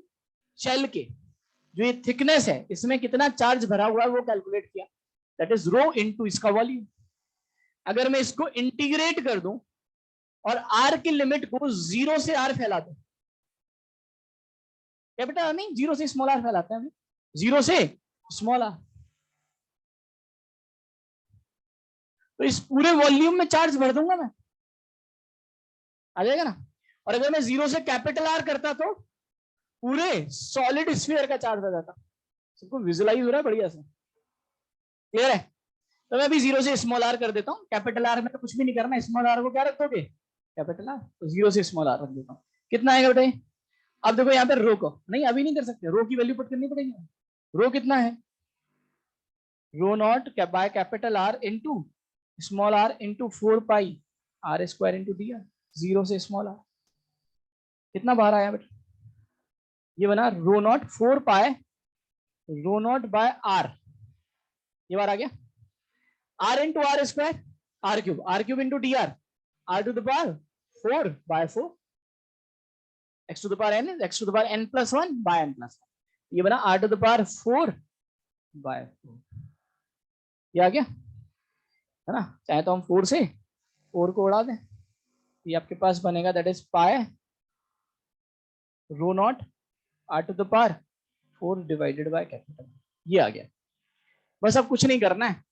शेल के जो ये थिकनेस है इसमें कितना चार्ज भरा हुआ है वो कैलकुलेट किया, दैट इज रो इनटू इसका वॉल्यूम। अगर मैं इसको इंटीग्रेट कर दूं और आर की लिमिट को 0 से आर फैला दूं, कैपिटल आर नहीं, 0 से स्मॉल आर फैलाते हैं, 0 से स्मॉल आर, तो इस पूरे वॉल्यूम में चार्ज भर दूंगा मैं, आ जाएगा ना। और अगर मैं 0 से कैपिटल आर करता तो पूरे सॉलिड स्फीयर का चार्ज आ जाता। सबको विजुअलाइज हो रहा है बढ़िया से, क्लियर है? तो मैं अभी 0 से स्मॉल आर कर देता हूँ, कैपिटल आर में तो कुछ भी नहीं करना, स्मॉल आर को क्या रख दोगे, कैपिटल आर, तो 0 से स्मॉल आर रख देता हूँ। कितना आएगा बताइए? अब देखो यहाँ पे रो को नहीं, अभी नहीं कर सकते, रो की वैल्यू पुट करनी पड़ेगी। रो कितना है, rho naught by capital R into small R into 4πr² into D R, 0 से स्मॉल आर। कितना बाहर आया बेटा, ये बना rho naught 4π rho naught by R, ये बार आ गया, R into r², r³ into D R to the power 4/4, x to the power n, x to the power n+1 by n+1, ये बना r टू द पावर 4/4। ये आ गया, है ना। चाहे तो हम 4 से 4 को उड़ा दें, ये आपके पास बनेगा that is pi rho naught r to the power 4 divided by capital. ये आ गया, बस अब कुछ नहीं करना है,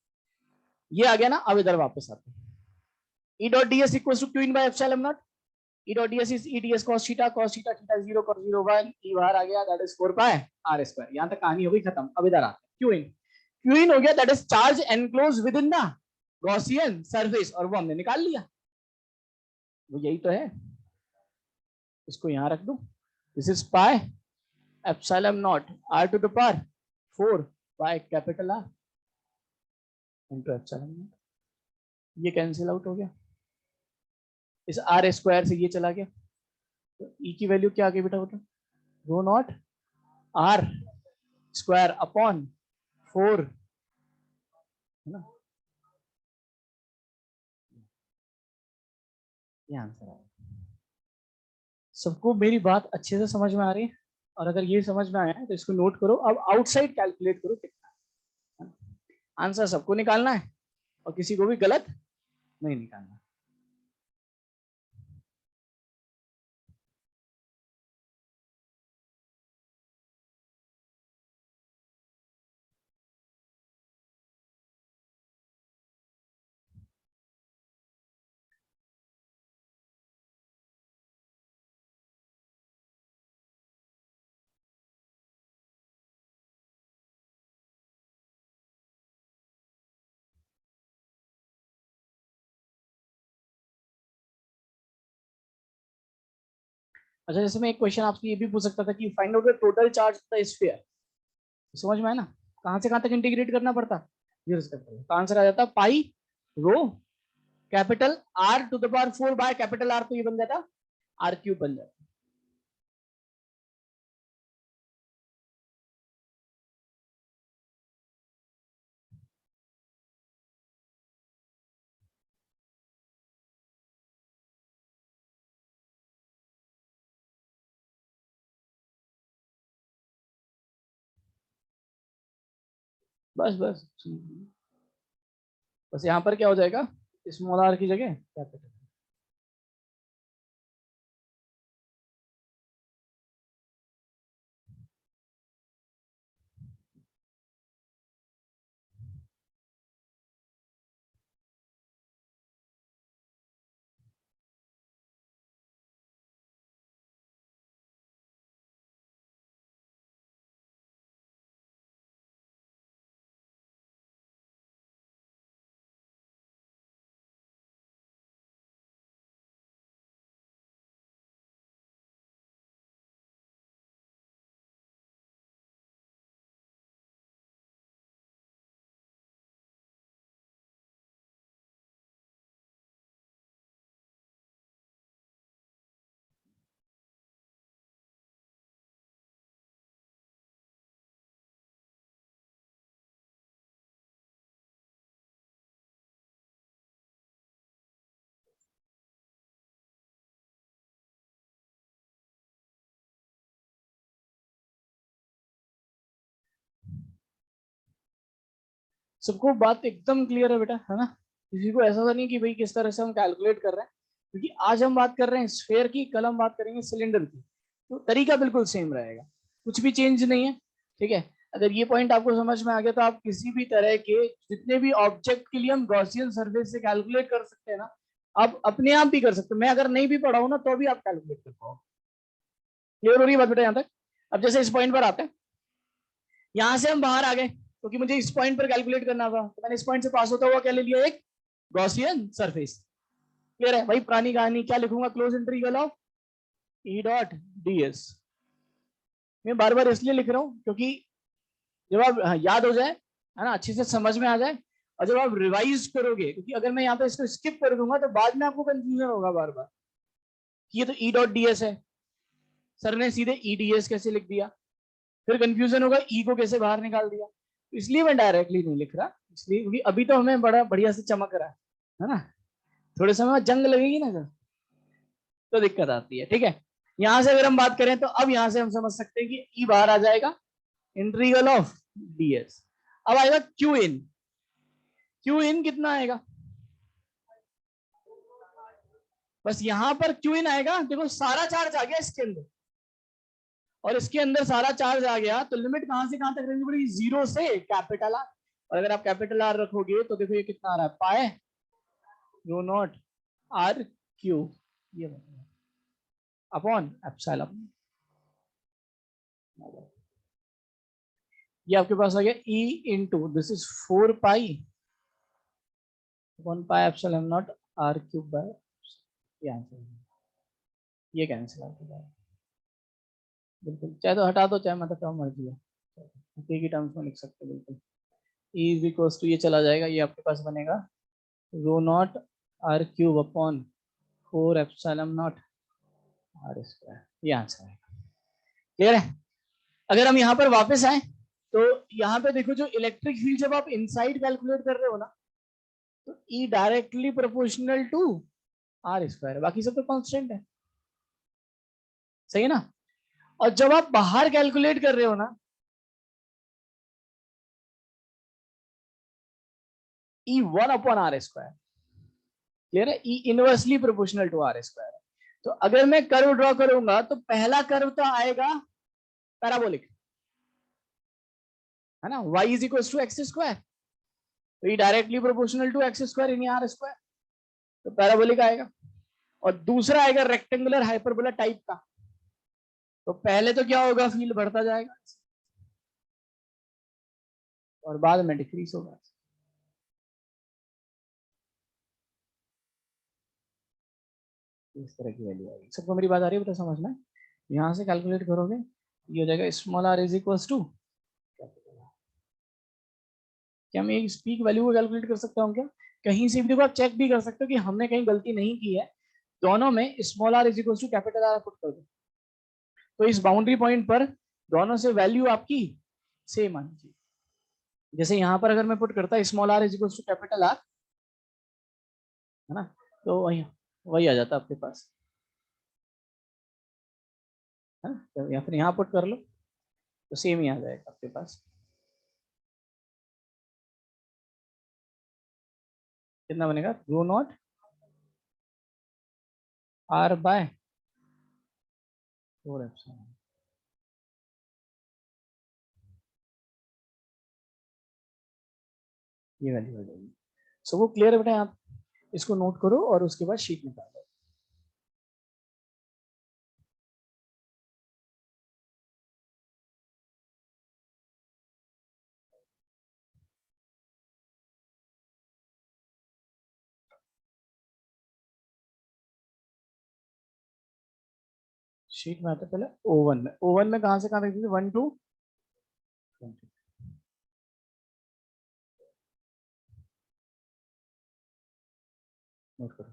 ये आ गया ना। अब इधर वापस आते हैं, E dot ds equals to q in by epsilon naught। E dot ds is E ds cos theta theta 0 cos 0 1 E बाहर आ गया that is 4 pi r square. यहां तक कहानी हो गई खत्म। अब इधर आते हैं, q in हो गया that is charge enclose within the Gaussian surface, और वो हमने निकाल लिया, वो यही तो है। इसको यहां रख दो, this is pi epsilon naught r to the power 4 by capital R into epsilon naught. ये कैंसिल आउट हो गया, इस r स्क्वायर से ये चला गया, तो e की वैल्यू क्या आ गई बेटा, बोलो रो नॉट r स्क्वायर अपॉन 4, है ना, ये आंसर आया। सबको मेरी बात अच्छे से समझ में आ रही है? और अगर ये समझ में आया है तो इसको नोट करो। अब आउटसाइड कैलकुलेट करो कितना है, आंसर सबको निकालना है और किसी को भी गलत नहीं निकालना। अच्छा, जैसे मैं एक क्वेश्चन आपसे ये भी पूछ सकता था कि find out the total charge of the sphere, समझ में आया ना, कहां से कहां तक इंटीग्रेट करना पड़ता, जीरो से करता, तो आंसर आ जाता pi rho capital R to the power 4 by capital R, तो ये बन जाता आर क्यूब बन जाता। बस बस बस यहाँ पर क्या हो जाएगा, स्मॉल आर की जगह कैपिटल। सबको बात एकदम क्लियर है बेटा, है ना? किसी को ऐसा नहीं कि भाई किस तरह से हम कैलकुलेट कर रहे हैं, क्योंकि आज हम बात कर रहे हैं स्फेयर की, कल हम बात करेंगे सिलेंडर की, तो तरीका बिल्कुल सेम रहेगा, कुछ भी चेंज नहीं है। ठीक है, अगर ये पॉइंट आपको समझ में आ गया तो आप किसी भी तरह के जितने भी ऑब्जेक्ट के लिए हम गॉसियन सरफेस से कैलकुलेट कर सकते हैं ना, आप अपने आप भी कर सकते हो। मैं अगर नहीं भी पढ़ाऊँ ना तो भी आप कैलकुलेट कर पाओ। क्लियर हो रही है बात बेटा यहाँ तक? अब जैसे इस पॉइंट पर आते हैं, यहां से हम बाहर आ गए क्योंकि मुझे इस पॉइंट पर कैलकुलेट करना था, तो मैंने इस पॉइंट से पास होता हुआ क्या ले लिया, एक गॉसियन सरफेस। क्लियर है भाई? पुरानी कहानी क्या लिखूंगा, close integral of E dot DS. मैं बार बार इसलिए लिख रहा हूं क्योंकि जब आप याद हो जाए, है ना, अच्छे से समझ में आ जाए, और जब आप रिवाइज करोगे, क्योंकि अगर मैं यहाँ पे इसको स्किप कर दूंगा तो बाद में आपको कंफ्यूजन होगा बार बार कि ये तो ई डॉट डीएस है, सर ने सीधे ई डीएस कैसे लिख दिया, फिर कंफ्यूजन होगा ई को कैसे बाहर निकाल दिया। तो इसलिए मैं डायरेक्टली नहीं लिख रहा, इसलिए क्योंकि अभी तो हमें बड़ा बढ़िया से चमक रहा है ना, थोड़े समय में जंग लगेगी ना सर, तो दिक्कत आती है। ठीक है, यहां से अगर हम बात करें तो अब यहां से हम समझ सकते हैं कि ई बाहर आ जाएगा, इंटीग्रल ऑफ डीएस। अब आएगा क्यू इन, क्यू इन कितना आएगा, बस यहां पर क्यू इन आएगा, देखो सारा चार्ज आ गया इसके अंदर, और इसके अंदर सारा चार्ज आ गया, तो लिमिट कहां से कहां तक रखनी पड़ेगी, 0 से कैपिटल आर। और अगर आप कैपिटल आर रखोगे तो देखो ये कितना आ रहा है, pi rho naught r q, ये अपॉन एप्सिलॉन। ये आपके पास आ गया E into this is 4 pi upon pi epsilon naught are cube by, ये कैंसिल आउट हो जाएगा बिल्कुल, चाहे तो हटा दो चाहे मतलब टर्म मर्जी है, एक ही टर्म्स में लिख सकते हो बिल्कुल। ई इज इक्वल्स टू ये चला जाएगा, ये आपके पास बनेगा rho naught are cube upon 4 epsilon naught are square, ये आंसर है। क्लियर है? अगर हम यहाँ पर वापस आए तो यहाँ पे देखो जो इलेक्ट्रिक फील्ड जब आप इनसाइड कैलकुलेट कर रहे हो ना, तो E directly proportional to are square, बाकी सब तो कांस्टेंट है, सही है ना। और जब आप बाहर कैलकुलेट कर रहे हो ना, E 1 upon R square, clear है, E inversely proportional to are square. तो अगर मैं कर्व ड्रॉ करूंगा तो पहला कर्व तो आएगा पैराबोलिक, है ना, y is equal to x square, तो ये directly proportional to x square in r square, तो पैराबोलिक आएगा। और दूसरा आएगा रेक्टेंगुलर हाइपरबोला टाइप का, तो पहले तो क्या होगा, फील्ड बढ़ता जाएगा और बाद में डिक्रीज होगा। इस तरह की वैल्यू आएगी। सबको मेरी बात आ रही है बेटा समझ में? यहां से कैलकुलेट करोगे ये हो जाएगा small r is equal to, क्या मैं एक स्पीक वैल्यू को कैलकुलेट कर सकता हूँ क्या? कहीं से भी देखो, आप चेक भी कर सकते हो कि हमने कहीं गलती नहीं की है, दोनों में small r is equal to capital R put कर दो, तो इस बाउंड्री पॉइंट पर दोनों से वैल्यू आपकी सेम आनी चाहिए। जैसे यहां पर अगर मैं पुट करता small r is equal to capital R, है ना, तो वही वही आ जाता आपके पास, है ना, या फिर यहाँ पुट कर लो तो सेम ही आ जाएगा आपके पास। कितना बनेगा, rho naught are bye 4 epsilon, ये वैल्यू हो जाएगी। सो वो क्लियर है बेटा, आप इसको नोट करो और उसके बाद शीट निकालो। शीट में आता पहले ओवन में, ओवन में कहां से कहां रख दीजिए, 1 to 20, नोट करो।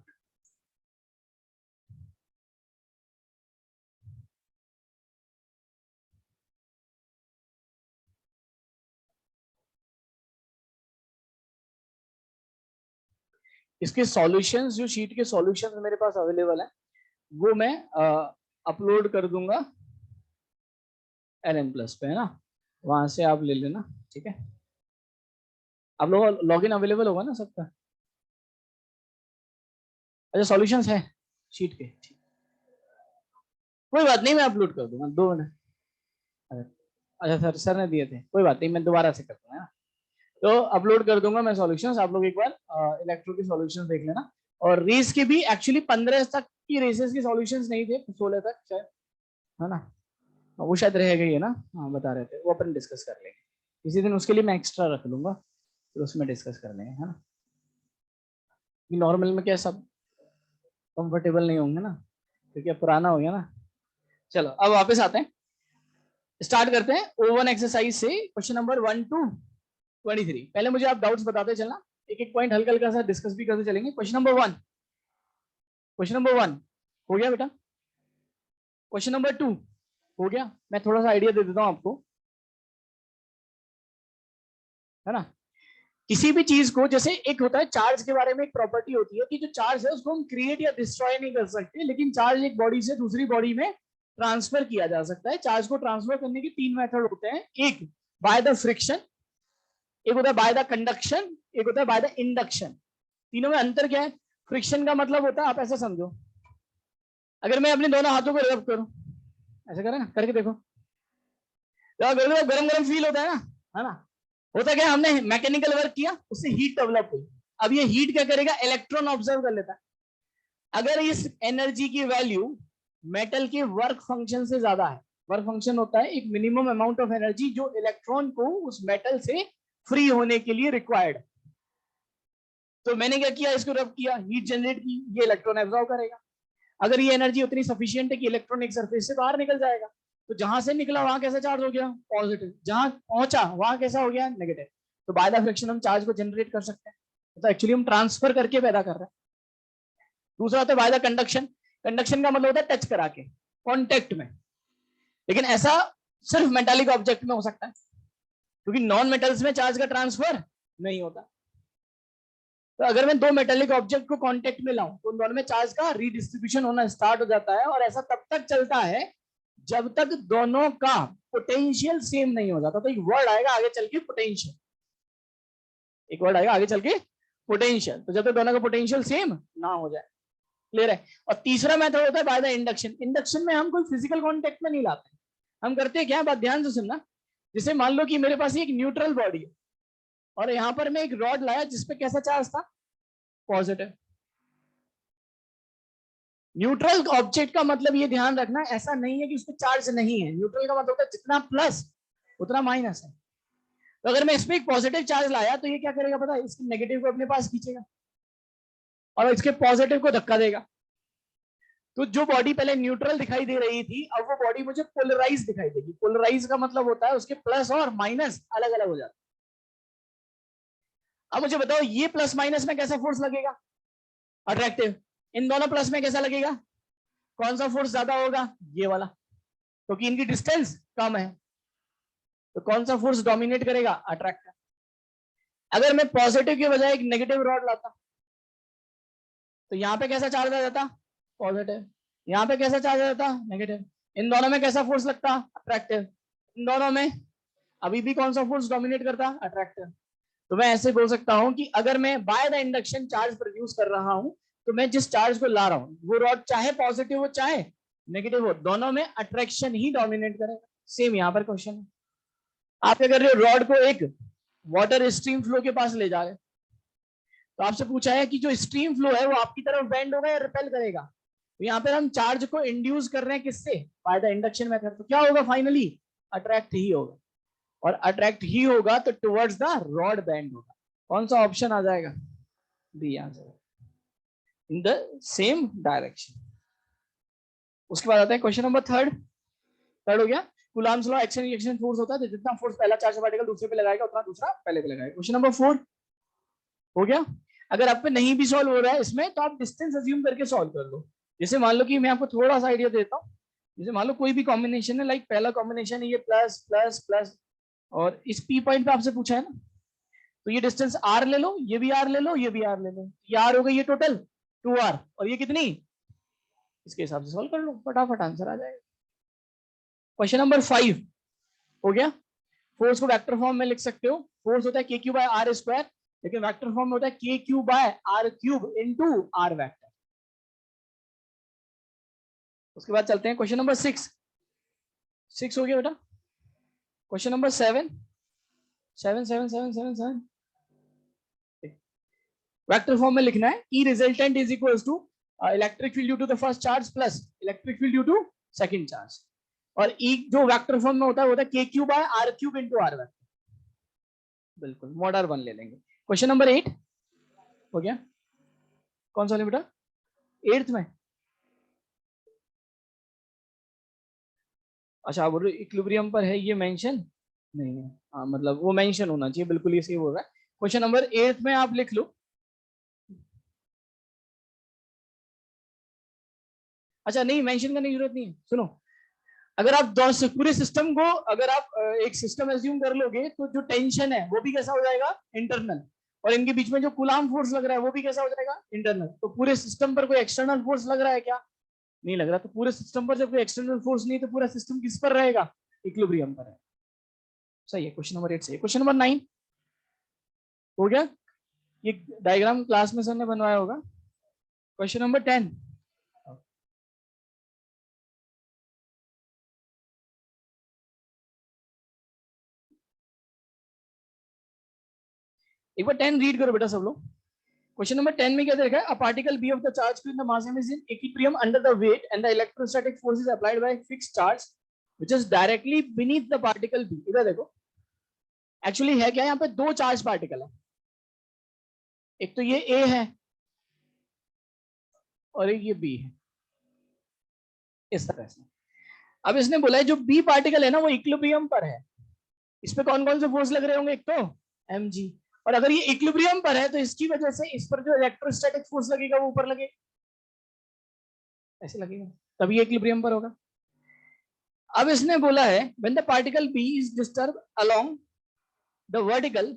इसके सॉल्यूशंस, जो शीट के सॉल्यूशंस मेरे पास अवेलेबल है वो मैं अपलोड कर दूंगा LN+ पे, है ना, वहां से आप ले लेना, ठीक है। आप लोग लॉगिन अवेलेबल होगा ना सबका? अच्छा सॉल्यूशंस है शीट के, ठीक, कोई बात नहीं, मैं अपलोड कर दूंगा 2 मिनट। अच्छा सर ने दिए थे, कोई बात नहीं, मैं दोबारा से कर दूंगा, तो अपलोड कर दूंगा मैं सॉल्यूशंस। आप लोग एक बार इलेक्ट्रो के सॉल्यूशंस देख लेना। और रेस के भी एक्चुअली 15 तक की रेसेस के सॉल्यूशंस नहीं थे, 16 तक शायद, है ना, वो शायद रह गई है ना, हाँ बता रहे थे, वो अपन डिस्कस कर लेंगे किसी दिन, उसके लिए मैं एक्स्ट्रा रख लूंगा, फिर उसमें डिस्कस कर लेंगे, है ना। नॉर्मल में क्या सब कंफर्टेबल नहीं होंगे ना, क्योंकि अब पुराना हो गया ना। चलो अब वापस आते हैं, स्टार्ट करते हैं O1 एक्सरसाइज से, क्वेश्चन नंबर 1 to 23। पहले मुझे आप डाउट्स बताते चलना, एक एक पॉइंट हल्का हल्का सा डिस्कस भी करते चलेंगे। क्वेश्चन नंबर 1, क्वेश्चन नंबर 1 हो गया बेटा, क्वेश्चन नंबर 2 हो गया। मैं थोड़ा सा आइडिया दे देता हूं आपको, है ना। किसी भी चीज को, जैसे एक होता है चार्ज के बारे में, एक प्रॉपर्टी होती है कि जो चार्ज है उसको हम क्रिएट या डिस्ट्रॉय नहीं कर सकते, लेकिन चार्ज एक बॉडी से दूसरी बॉडी में ट्रांसफर किया जा सकता है। चार्ज को ट्रांसफर करने के 3 मेथड होते हैं, एक बाय द फ्रिक्शन, एक होता है बाय द कंडक्शन, एक होता है बाय द इंडक्शन। तीनों में अंतर क्या है? फ्रिक्शन का मतलब होता है, आप ऐसा समझो अगर मैं अपने दोनों हाथों को रब करूं, ऐसे करें ना, करके देखो, तो गरम गरम फील होता है ना। होता क्या, हमने मैकेनिकल वर्क किया, उससे हीट डेवलप हुई। अब ये हीट क्या करेगा, इलेक्ट्रॉन ऑब्जर्व कर लेता है। अगर इस एनर्जी की वैल्यू मेटल के वर्क फंक्शन से ज्यादा है, वर्क फंक्शन होता है एक मिनिमम अमाउंट ऑफ एनर्जी जो इलेक्ट्रॉन को उस मेटल से फ्री होने के लिए रिक्वायर्ड। तो मैंने क्या किया, इसको रब किया, हीट जनरेट की, ये इलेक्ट्रॉन एब्जॉर्ब करेगा। अगर ये एनर्जी उतनी सफिशियंट है कि इलेक्ट्रॉन एक सरफेस से बाहर निकल जाएगा, तो जहां से निकला वहां कैसा चार्ज हो गया, पॉजिटिव, जहां पहुंचा वहां कैसा हो गया, नेगेटिव। तो बाय द फ्रिक्शन हम चार्ज को जनरेट कर सकते हैं, तो एक्चुअली हम ट्रांसफर करके पैदा कर रहे हैं। दूसरा होता है बाय द कंडक्शन। कंडक्शन का मतलब होता है टच करा के, कॉन्टेक्ट में। लेकिन ऐसा सिर्फ मेटालिक ऑब्जेक्ट में हो सकता है, क्योंकि नॉन मेटल्स में चार्ज का ट्रांसफर नहीं होता। तो अगर मैं दो मेटालिक ऑब्जेक्ट को कांटेक्ट में लाऊं, तो उन दोनों में चार्ज का रीडिस्ट्रीब्यूशन होना स्टार्ट हो जाता है, और ऐसा तब तक चलता है जब तक दोनों का पोटेंशियल सेम नहीं हो जाता। तो एक वर्ड आएगा आगे चल के पोटेंशियल, एक वर्ड आएगा आगे चल के पोटेंशियल। तो जब तक दोनों का पोटेंशियल सेम ना हो जाए, क्लियर है। और तीसरा मेथड होता है बाय द इंडक्शन। इंडक्शन में हम कोई फिजिकल कॉन्टेक्ट में नहीं लाते, हम करते हैं क्या, बात ध्यान से सुनना। जैसे मान लो कि मेरे पास एक न्यूट्रल बॉडी है, और यहां पर मैं एक रॉड लाया जिसपे कैसा चार्ज था, पॉजिटिव। न्यूट्रल ऑब्जेक्ट का मतलब ये ध्यान रखना, ऐसा नहीं है कि उसमें चार्ज नहीं है। न्यूट्रल का मतलब होता है जितना प्लस उतना माइनस है। तो अगर मैं इसमें एक पॉजिटिव चार्ज लाया, तो ये क्या करेगा पता है, इसके नेगेटिव को अपने पास खींचेगा और इसके पॉजिटिव को धक्का देगा। तो जो बॉडी पहले न्यूट्रल दिखाई दे रही थी, अब वो बॉडी मुझे पोलराइज दिखाई देगी। पोलराइज का मतलब होता है उसके प्लस और माइनस अलग अलग हो जाते। अब मुझे बताओ, ये प्लस माइनस में कैसा फोर्स लगेगा, अट्रैक्टिव। इन दोनों प्लस में कैसा लगेगा, कौन सा फोर्स ज्यादा होगा, ये वाला, क्योंकि इनकी डिस्टेंस कम है। तो कौन सा फोर्स डोमिनेट करेगा, अट्रैक्टर। अगर मैं पॉजिटिव के बजाय एक नेगेटिव रॉड लाता, तो यहां पे कैसा चार्ज आ जाता, पॉजिटिव। यहां पे कैसा चार्ज आ जाता, नेगेटिव। इन दोनों में कैसा फोर्स लगता, अट्रैक्टिव। इन दोनों में अभी भी कौन सा फोर्स डोमिनेट करता, अट्रैक्टिव। तो मैं ऐसे बोल सकता हूं कि अगर मैं by the induction charge produce कर रहा हूं, तो मैं जिस चार्ज को ला रहा हूं वो रॉड चाहे पॉजिटिव हो चाहे नेगेटिव हो, दोनों में अट्रैक्शन ही डोमिनेट करेगा। सेम यहां पर क्वेश्चन है। आप क्या कर रहे हो, रॉड को एक वाटर स्ट्रीम फ्लो के पास ले जा रहे हैं, तो आपसे पूछा है कि जो स्ट्रीम फ्लो है वो आपकी तरफ बेंड होगा या रिपेल करेगा। तो यहाँ पर हम चार्ज को इंड्यूस कर रहे हैं किससे, बाय द इंडक्शन मेथड। तो क्या होगा फाइनली, अट्रैक्ट ही होगा, और अट्रैक्ट ही होगा तो टुवर्ड्स द रॉड बेंड होगा। कौन सा ऑप्शन आ जाएगा, B answer, in the same direction. उसके बाद आता है क्वेश्चन नंबर थर्ड। थर्ड हो गया, Coulomb's law, action reaction force होता है, तो जितना फोर्स पहला चार्ज पार्टिकल दूसरे पे लगाएगा उतना दूसरा पहले पे लगाएगा। क्वेश्चन नंबर 4 हो गया। अगर आप पे नहीं भी सॉल्व हो रहा है इसमें, तो आप डिस्टेंस अज्यूम करके सॉल्व कर लो। जैसे मान लो कि मैं आपको थोड़ा सा आइडिया देता हूँ। जैसे मान लो कोई भी कॉम्बिनेशन है, लाइक पहला कॉम्बिनेशन है ये प्लस प्लस प्लस, और इस पी पॉइंट पे आपसे पूछा है ना, तो ये डिस्टेंस आर ले लो, ये भी आर ले लो, ये भी आर ले लो, ये आर हो गई, ये टोटल 2r, और ये कितनी, इसके हिसाब से सॉल्व कर लो, फटाफट आंसर आ जाएगा। क्वेश्चन नंबर 5 हो गया। फोर्स को वेक्टर फॉर्म में लिख सकते हो। फोर्स होता है k q by r square, लेकिन वेक्टर फॉर्म में होता है k q by r cube into r vector. उसके बाद चलते हैं क्वेश्चन नंबर 6 हो गया बेटा। क्वेश्चन नंबर 7 7 7 7 7 7 वेक्टर फॉर्म में लिखना है, E resultant is equals to electric field due to the first charge plus electric field due to second charge. और ई जो वेक्टर फॉर्म में होता है वो होता है k q by r cube into r vector. बिल्कुल मॉडर 1 ले लेंगे। क्वेश्चन नंबर 8 हो गया। कौन सा बेटा, 8th में, अच्छा आप बोल रहे इक्विलिब्रियम पर है ये मेंशन नहीं है, हाँ मतलब वो मेंशन होना चाहिए, बिल्कुल ये सही बोल रहा है। क्वेश्चन नंबर 8 में आप लिख लो, अच्छा नहीं मेंशन करने की जरूरत नहीं है, सुनो। अगर आप पूरे सिस्टम को, अगर आप एक सिस्टम एज्यूम कर लोगे, तो जो टेंशन है वो भी कैसा हो जाएगा, इंटरनल, और इनके बीच में जो कूलाम फोर्स लग रहा है वो भी कैसा हो जाएगा, इंटरनल। तो पूरे सिस्टम पर कोई एक्सटर्नल फोर्स लग रहा है क्या, नहीं लग रहा। तो पूरे सिस्टम पर जब कोई एक्सटर्नल फोर्स नहीं, तो पूरा सिस्टम किस पर रहेगा, इक्विलिब्रियम पर है। सही है, क्वेश्चन नंबर 8 सही है। क्वेश्चन नंबर 9 हो गया। ये डायग्राम क्लास में सर ने बनवाया होगा। क्वेश्चन नंबर 10 एक बार 10 रीड करो बेटा सब लोग। क्वेश्चन नंबर 10 में क्या देखा है, a particle B of the charge q in the mass m is in equilibrium under the weight and the electrostatic force is applied by a fixed charge which is directly beneath the particle b। इधर देखो actually है क्या, यहाँ पे दो charge particle है, एक तो ये a है और एक ये b है, इस तरह से। अब इसने बोला है जो b पार्टिकल है ना वो इक्विलिब्रियम पर है, इस पे कौन कौन से फोर्स लग रहे होंगे, एक तो mg, और अगर ये इक्विलिब्रियम पर है तो इसकी वजह से इस पर जो इलेक्ट्रोस्टैटिक फोर्स लगेगा वो ऊपर लगेगा, ऐसे लगेगा, तभी ये इक्विलिब्रियम पर होगा। अब इसने बोला है when the particle b is disturb along the vertical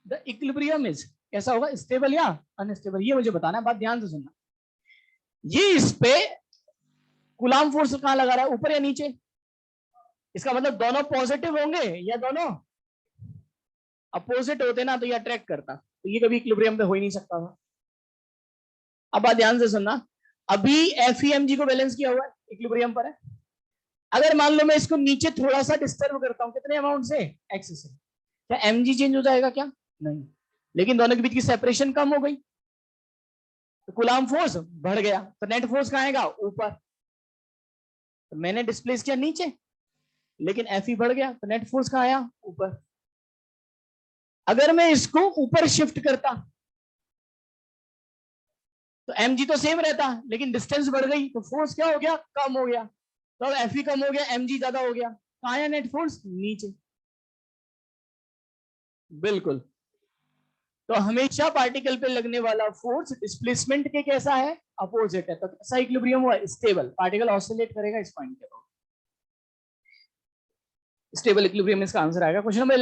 the equilibrium is, कैसा होगा, स्टेबल या अनस्टेबल, ये मुझे बताना है, बात ध्यान से सुनना। ये इस पे कूलाम फोर्स कहां लगा रहा है, ऊपर या नीचे, इसका मतलब दोनों पॉजिटिव होंगे या दोनों अपोजिट होते ना तो ये अट्रैक्ट करता, तो ये कभी इक्विलिब्रियम पे हो ही नहीं सकता था। अब बात ध्यान से सुनना, अभी FEMG को बैलेंस किया हुआ है, इक्विलिब्रियम पर है। अगर मान लो मैं इसको नीचे थोड़ा सा डिस्टर्ब करता हूं, कितने अमाउंट से, x से, क्या mg चेंज हो जाएगा क्या, नहीं, लेकिन दोनों के बीच की सेपरेशन कम हो गई तो कूलाम फोर्स बढ़ गया, तो नेट फोर्स कहां आएगा, ऊपर, तो मैंने डिस्प्लेस किया नीचे लेकिन Fe बढ़ गया तो नेट फोर्स कहां आया, ऊपर। अगर मैं इसको ऊपर शिफ्ट करता तो mg तो सेम रहता लेकिन डिस्टेंस बढ़ गई तो फोर्स क्या हो गया, कम हो गया, तो अब Fe कम हो गया, mg ज्यादा हो गया, कहां आया नेट फोर्स, नीचे। बिल्कुल, तो हमेशा पार्टिकल पे लगने वाला फोर्स डिस्प्लेसमेंट के कैसा है, अपोजिट है, तो कैसा इक्विलिब्रियम हुआ, स्टेबल, पार्टिकल ऑसिलेट करेगा इस पॉइंट के बाद, स्टेबल इक्विलिब्रियम इसका आंसर आएगा। क्वेश्चन नंबर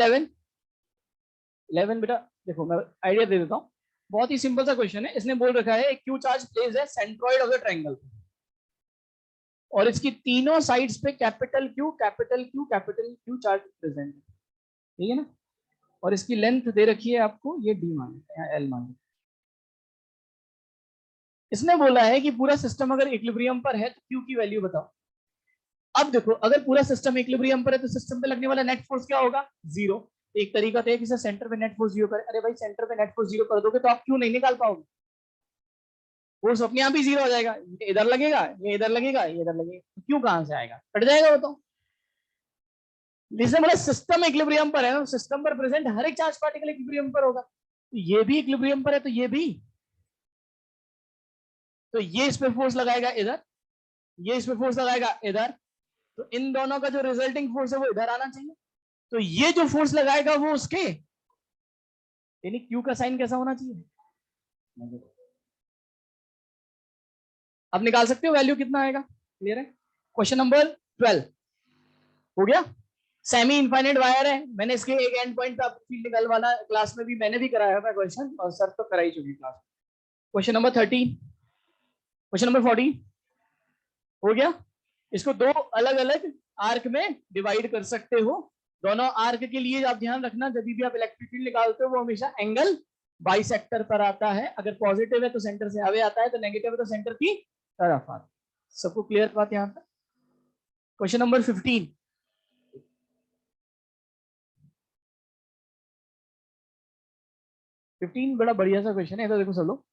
11 बेटा देखो मैं आइडिया दे देता हूं, बहुत ही सिंपल सा क्वेश्चन है। इसने बोल रखा है क्यू चार्ज प्लेस है सेंट्रॉइड ऑफ द ट्रायंगल और इसकी तीनों साइड्स पे कैपिटल क्यू चार्ज प्रेजेंट है, ठीक है ना, और इसकी लेंथ दे रखी है आपको ये d मान या l मान। इसने बोला है कि पूरा सिस्टम अगर इक्विलिब्रियम पर है तो q की वैल्यू बताओ। अब देखो अगर पूरा सिस्टम इक्विलिब्रियम पर है तो सिस्टम पे लगने वाला नेट फोर्स क्या होगा, जीरो। एक तरीका तो है कि सेंटर पे नेट फोर्स जीरो करे, अरे भाई सेंटर पे नेट फोर्स जीरो कर दोगे तो आप क्यों नहीं निकाल पाओगे, फोर्स अपने आप ही जीरो हो जाएगा, ये इधर लगेगा ये इधर लगेगा ये इधर लगेगा, तो क्यों कहां से आएगा, कट जाएगा वो तो। जिसने बोला सिस्टम इक्विलिब्रियम पर है ना, सिस्टम पर प्रेजेंट हर एक चार्ज पार्टिकल इक्विलिब्रियम पर होगा, तो ये भी इक्विलिब्रियम पर है तो ये भी, तो ये इस पे फोर्स लगाएगा इधर, ये इस पे फोर्स लगाएगा इधर, तो इन दोनों का जो रिजल्टिंग फोर्स है वो इधर आना चाहिए, तो ये जो फोर्स लगाएगा वो उसके, यानी क्यू का साइन कैसा होना चाहिए, अब निकाल सकते हो वैल्यू कितना आएगा, क्लियर है। क्वेश्चन नंबर 12 हो गया, सेमी इनफाइनाइट वायर है, मैंने इसके एक एंड पॉइंट पे आपको फील्ड निकालवाना, क्लास में भी मैंने भी कराया था क्वेश्चन और सर तो करा ही चुकी class. Question number 13, question number 14 हो गया, इसको दो अलग अलग आर्क में डिवाइड कर सकते हो, दोनों आर्क के लिए आप ध्यान रखना जब भी आप इलेक्ट्रिक फील्ड निकालते हो वो हमेशा एंगल बाइसेक्टर पर आता है, अगर पॉजिटिव है तो सेंटर से अवे आता है, तो नेगेटिव है तो सेंटर की तरफ आता है। सबको क्लियर बात यहाँ पर। क्वेश्चन नंबर 15, बड़ा बढ़िया सा क्वेश्चन है, तो देखो सब लोग,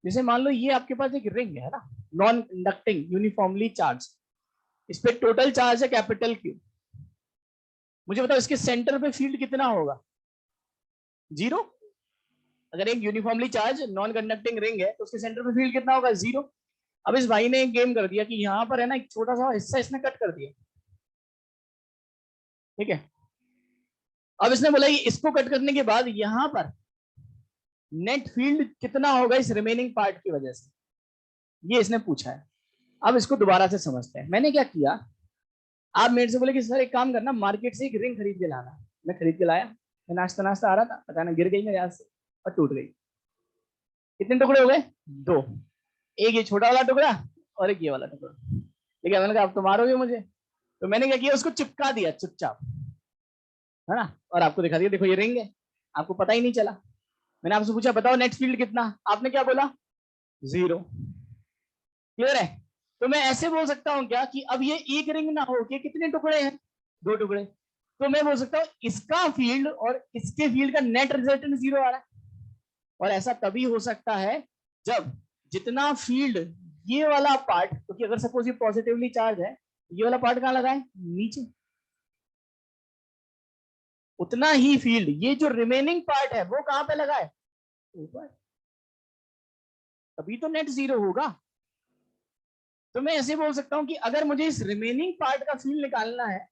जैसे मान लो ये आपके पास एक रिंग है ना, नॉन कंडक्टिंग यूनिफॉर्मली चार्ज, इस पे टोटल चार्ज है कैपिटल क्यू, मुझे बताओ इसके सेंटर पे फील्ड कितना होगा, जीरो। अगर एक uniformly charge non conducting ring है तो उसके सेंटर पे फील्ड कितना होगा, जीरो। अब इस भाई ने एक गेम कर दिया कि यहाँ पर है ना एक छोटा सा हिस्सा इसने कट कर दिया, ठीक है। अब इसने बोला इसको कट करने के बाद यहाँ पर नेट फील्ड कितना होगा इस रिमेनिंग पार्ट की वजह से, ये इसने पूछा है। अब इसको दोबारा से समझते हैं। मैंने क्या किया, आप मेरे से बोले कि सर एक काम करना, मार्केट से एक रिंग खरीद के लाना, मैं खरीद के लाया, मैं नाश्ता नाश्ता आ रहा था, पता ना गिर गई मेरे हाथ से और टूट गई। कितने टुकड़े हो गए, दो, एक ये छोटा वाला टुकड़ा और एक ये वाला टुकड़ा। ठीक है, मैंने कहा आप तो मारोगे मुझे, तो मैंने क्या किया, उसको चिपका दिया चुपचाप, है ना, और आपको दिखा दिया देखो ये रिंग है, आपको पता ही नहीं चला। मैंने आपसे पूछा बताओ नेट फील्ड कितना, आपने क्या बोला, जीरो। क्लियर है। तो मैं ऐसे बोल सकता हूं क्या कि अब ये एक रिंग ना हो के कितने टुकड़े हैं, दो टुकड़े, तो मैं बोल सकता हूं इसका फील्ड और इसके फील्ड का नेट रिजल्टेंट जीरो आ रहा है। और ऐसा तभी हो सकता है जब जितना फील्ड ये वाला पार्ट, क्योंकि अगर सपोज ये पॉजिटिवली चार्ज है, ये वाला पार्ट कहाँ लगाए, नीचे, उतना ही फील्ड ये जो रिमेनिंग पार्ट है वो कहां पे लगाए, ऊपर, तभी तो नेट जीरो होगा। तो मैं ऐसे बोल सकता हूं कि अगर मुझे इस रिमेनिंग पार्ट का फील्ड निकालना है,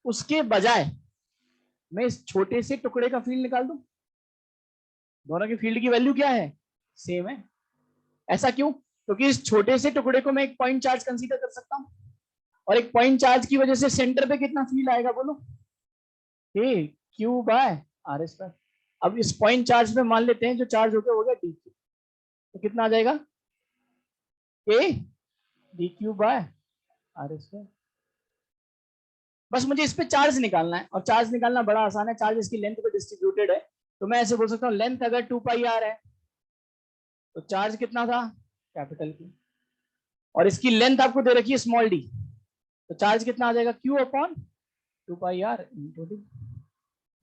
उसके बजाय मैं इस छोटे से टुकड़े का फील्ड निकाल दूं। दोनों के फील्ड की वैल्यू क्या है, सेम है। ऐसा क्यों, क्योंकि इस छोटे से टुकड़े को मैं एक पॉइंट चार्ज कंसीडर कर सकता हूं, और एक पॉइंट चार्ज की वजह से सेंटर पे कितना फील्ड आएगा बोलो, ए क्यू बाय आर स्क्वायर। अब इस पॉइंट चार्ज में मान लेते हैं जो चार्ज हो गया डी क्यू, तो कितना आ जाएगा, A d q by r square. बस मुझे इस पे चार्ज निकालना है, और चार्ज निकालना बड़ा आसान है, चार्ज इसकी लेंथ पे डिस्ट्रीब्यूटेड है। तो मैं ऐसे बोल सकता हूँ लेंथ अगर 2 पाई आर है तो चार्ज कितना था, कैपिटल क्यू, और इसकी लेंथ आपको दे रखी है स्मॉल डी, तो चार्ज कितना आ जाएगा, q upon 2 pi r into d.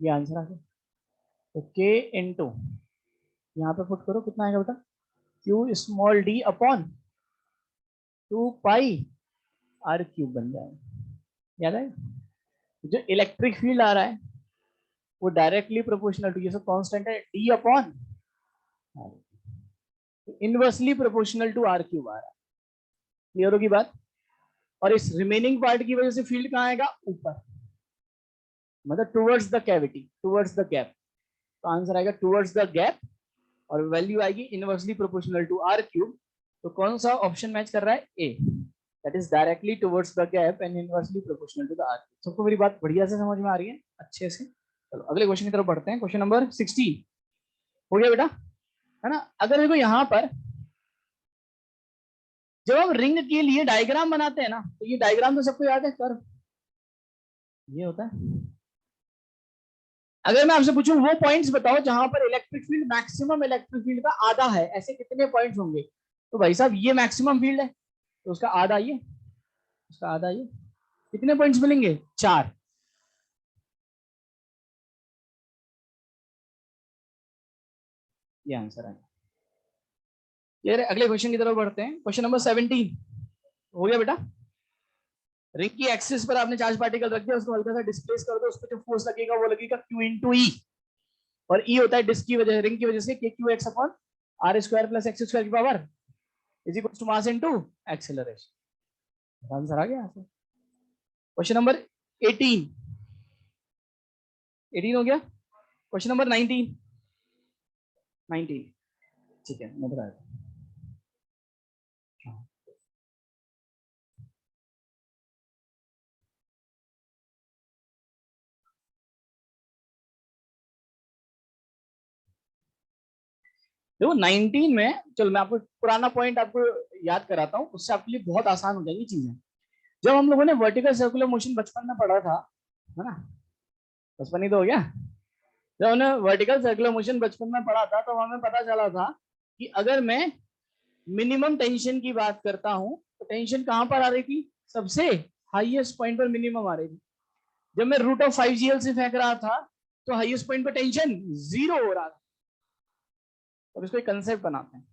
ये आंसर आ गया। तो के इंटू, यहाँ पे पुट करो कितना आएगा बेटा, q small d upon 2 pi are cube बन जाएगा। याद है, जो इलेक्ट्रिक फील्ड आ रहा है वो डायरेक्टली प्रोपोर्शनल टू, ये सब कांस्टेंट है, D upon inversely proportional to R cube आ रहा है। क्लियर होगी बात। और इस रिमेनिंग पार्ट की वजह से फील्ड कहाँ आएगा, ऊपर, मतलब towards the cavity, towards the gap. तो आंसर आएगा टुवर्ड्स द गैप, और वैल्यू आएगी inversely proportional to R cube. तो कौन सा ऑप्शन मैच कर रहा है, A, that is directly towards the gap and inversely proportional to the R cube. सबको मेरी बात बढ़िया से समझ में आ रही है, अच्छे से। चलो अगले क्वेश्चन की तरफ बढ़ते हैं। क्वेश्चन नंबर 16 हो गया बेटा, है ना। अगर देखो यहाँ पर जब हम रिंग के लिए डायग्राम बनाते हैं ना, तो ये डायग्राम तो सबको याद है, कर्व ये होता है। अगर मैं आपसे पूछूं वो पॉइंट्स बताओ जहां पर electric field, maximum electric field का आधा है, ऐसे कितने पॉइंट्स होंगे। तो भाई साहब ये मैक्सिमम फील्ड है, तो उसका आधा ये, उसका आधा ये, कितने पॉइंट्स मिलेंगे, 4। ये आंसर है। ये अगले क्वेश्चन की तरफ बढ़ते हैं। क्वेश्चन नंबर 17 हो गया बेटा। रिंग की एक्सिस पर आपने चार्ज पार्टिकल रख दिया, उसको हल्का सा डिस्प्लेस कर दो, उस पर जो फोर्स लगेगा वो लगेगा क्यू इंटू ई, और ई होता है डिस्क की वजह, रिंग की वजह से K Q X upon R square plus X square की power is equal to mass into acceleration. Answer आ गया। क्वेश्चन नंबर 18 हो गया। क्वेश्चन नंबर 19 ठीक है, मैं बता देता हूं। देखो 19 में, चलो मैं आपको पुराना पॉइंट आपको याद कराता हूँ, उससे आपके लिए बहुत आसान हो जाएगी चीजें। जब हम लोगों ने वर्टिकल सर्कुलर मोशन बचपन में पढ़ा था, है ना, बचपन ही तो हो गया, जब हमने वर्टिकल सर्कुलर मोशन बचपन में पढ़ा था तो हमें पता चला था कि अगर मैं मिनिमम टेंशन की बात करता हूं तो टेंशन कहां पर आ रही थी, सबसे हाईएस्ट पॉइंट पर मिनिमम आ रही थी। जब मैं रूट ऑफ 5gl से फेंक रहा था तो हाईएस्ट पॉइंट पर टेंशन 0 हो रहा था। अब इसको एक कंसेप्ट बनाते हैं।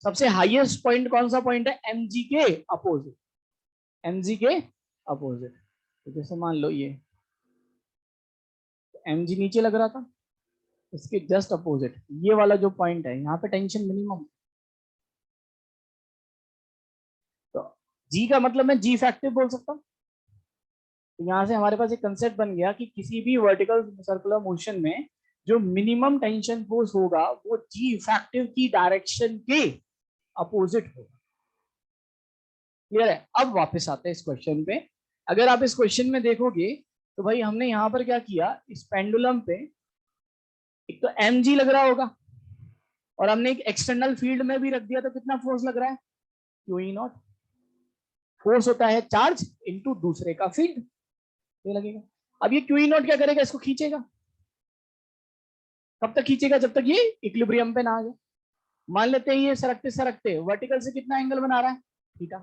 सबसे हाईएस्ट पॉइंट कौन सा पॉइंट है, mg के अपोजिट, mg के अपोजिट। तो जैसे मान लो ये mg नीचे लग रहा था, इसके जस्ट अपोजिट ये वाला जो पॉइंट है, यहाँ पे टेंशन मिनिमम। तो जी का मतलब मैं जी फैक्टिव बोल सकता हूँ। तो यहाँ से हमारे पास एक कंसेप्ट बन गया कि किसी भी वर्टिकल सर्कुलर मोशन में जो मिनिमम टेंशन फोर्स होगा वो जी इफेक्टिव की डायरेक्शन के अपोजिट होगा। क्लियर है। अब वापस आते हैं इस क्वेश्चन पे। अगर आप इस क्वेश्चन में देखोगे तो भाई हमने यहाँ पर क्या किया, इस पेंडुलम पे एक तो एम जी लग रहा होगा, और हमने एक एक्सटर्नल फील्ड में भी रख दिया, तो कितना फोर्स लग रहा है, क्यू ई नॉट। फोर्स होता है चार्ज इनटू दूसरे का फील्ड, ये लगेगा। अब ये क्यू ई नॉट क्या करेगा, इसको खींचेगा। कब तक खींचेगा, जब तक ये इक्विलिब्रियम पे ना आ जाए। मान लेते हैं ये सरकते सरकते वर्टिकल से कितना एंगल बना रहा है, थीटा।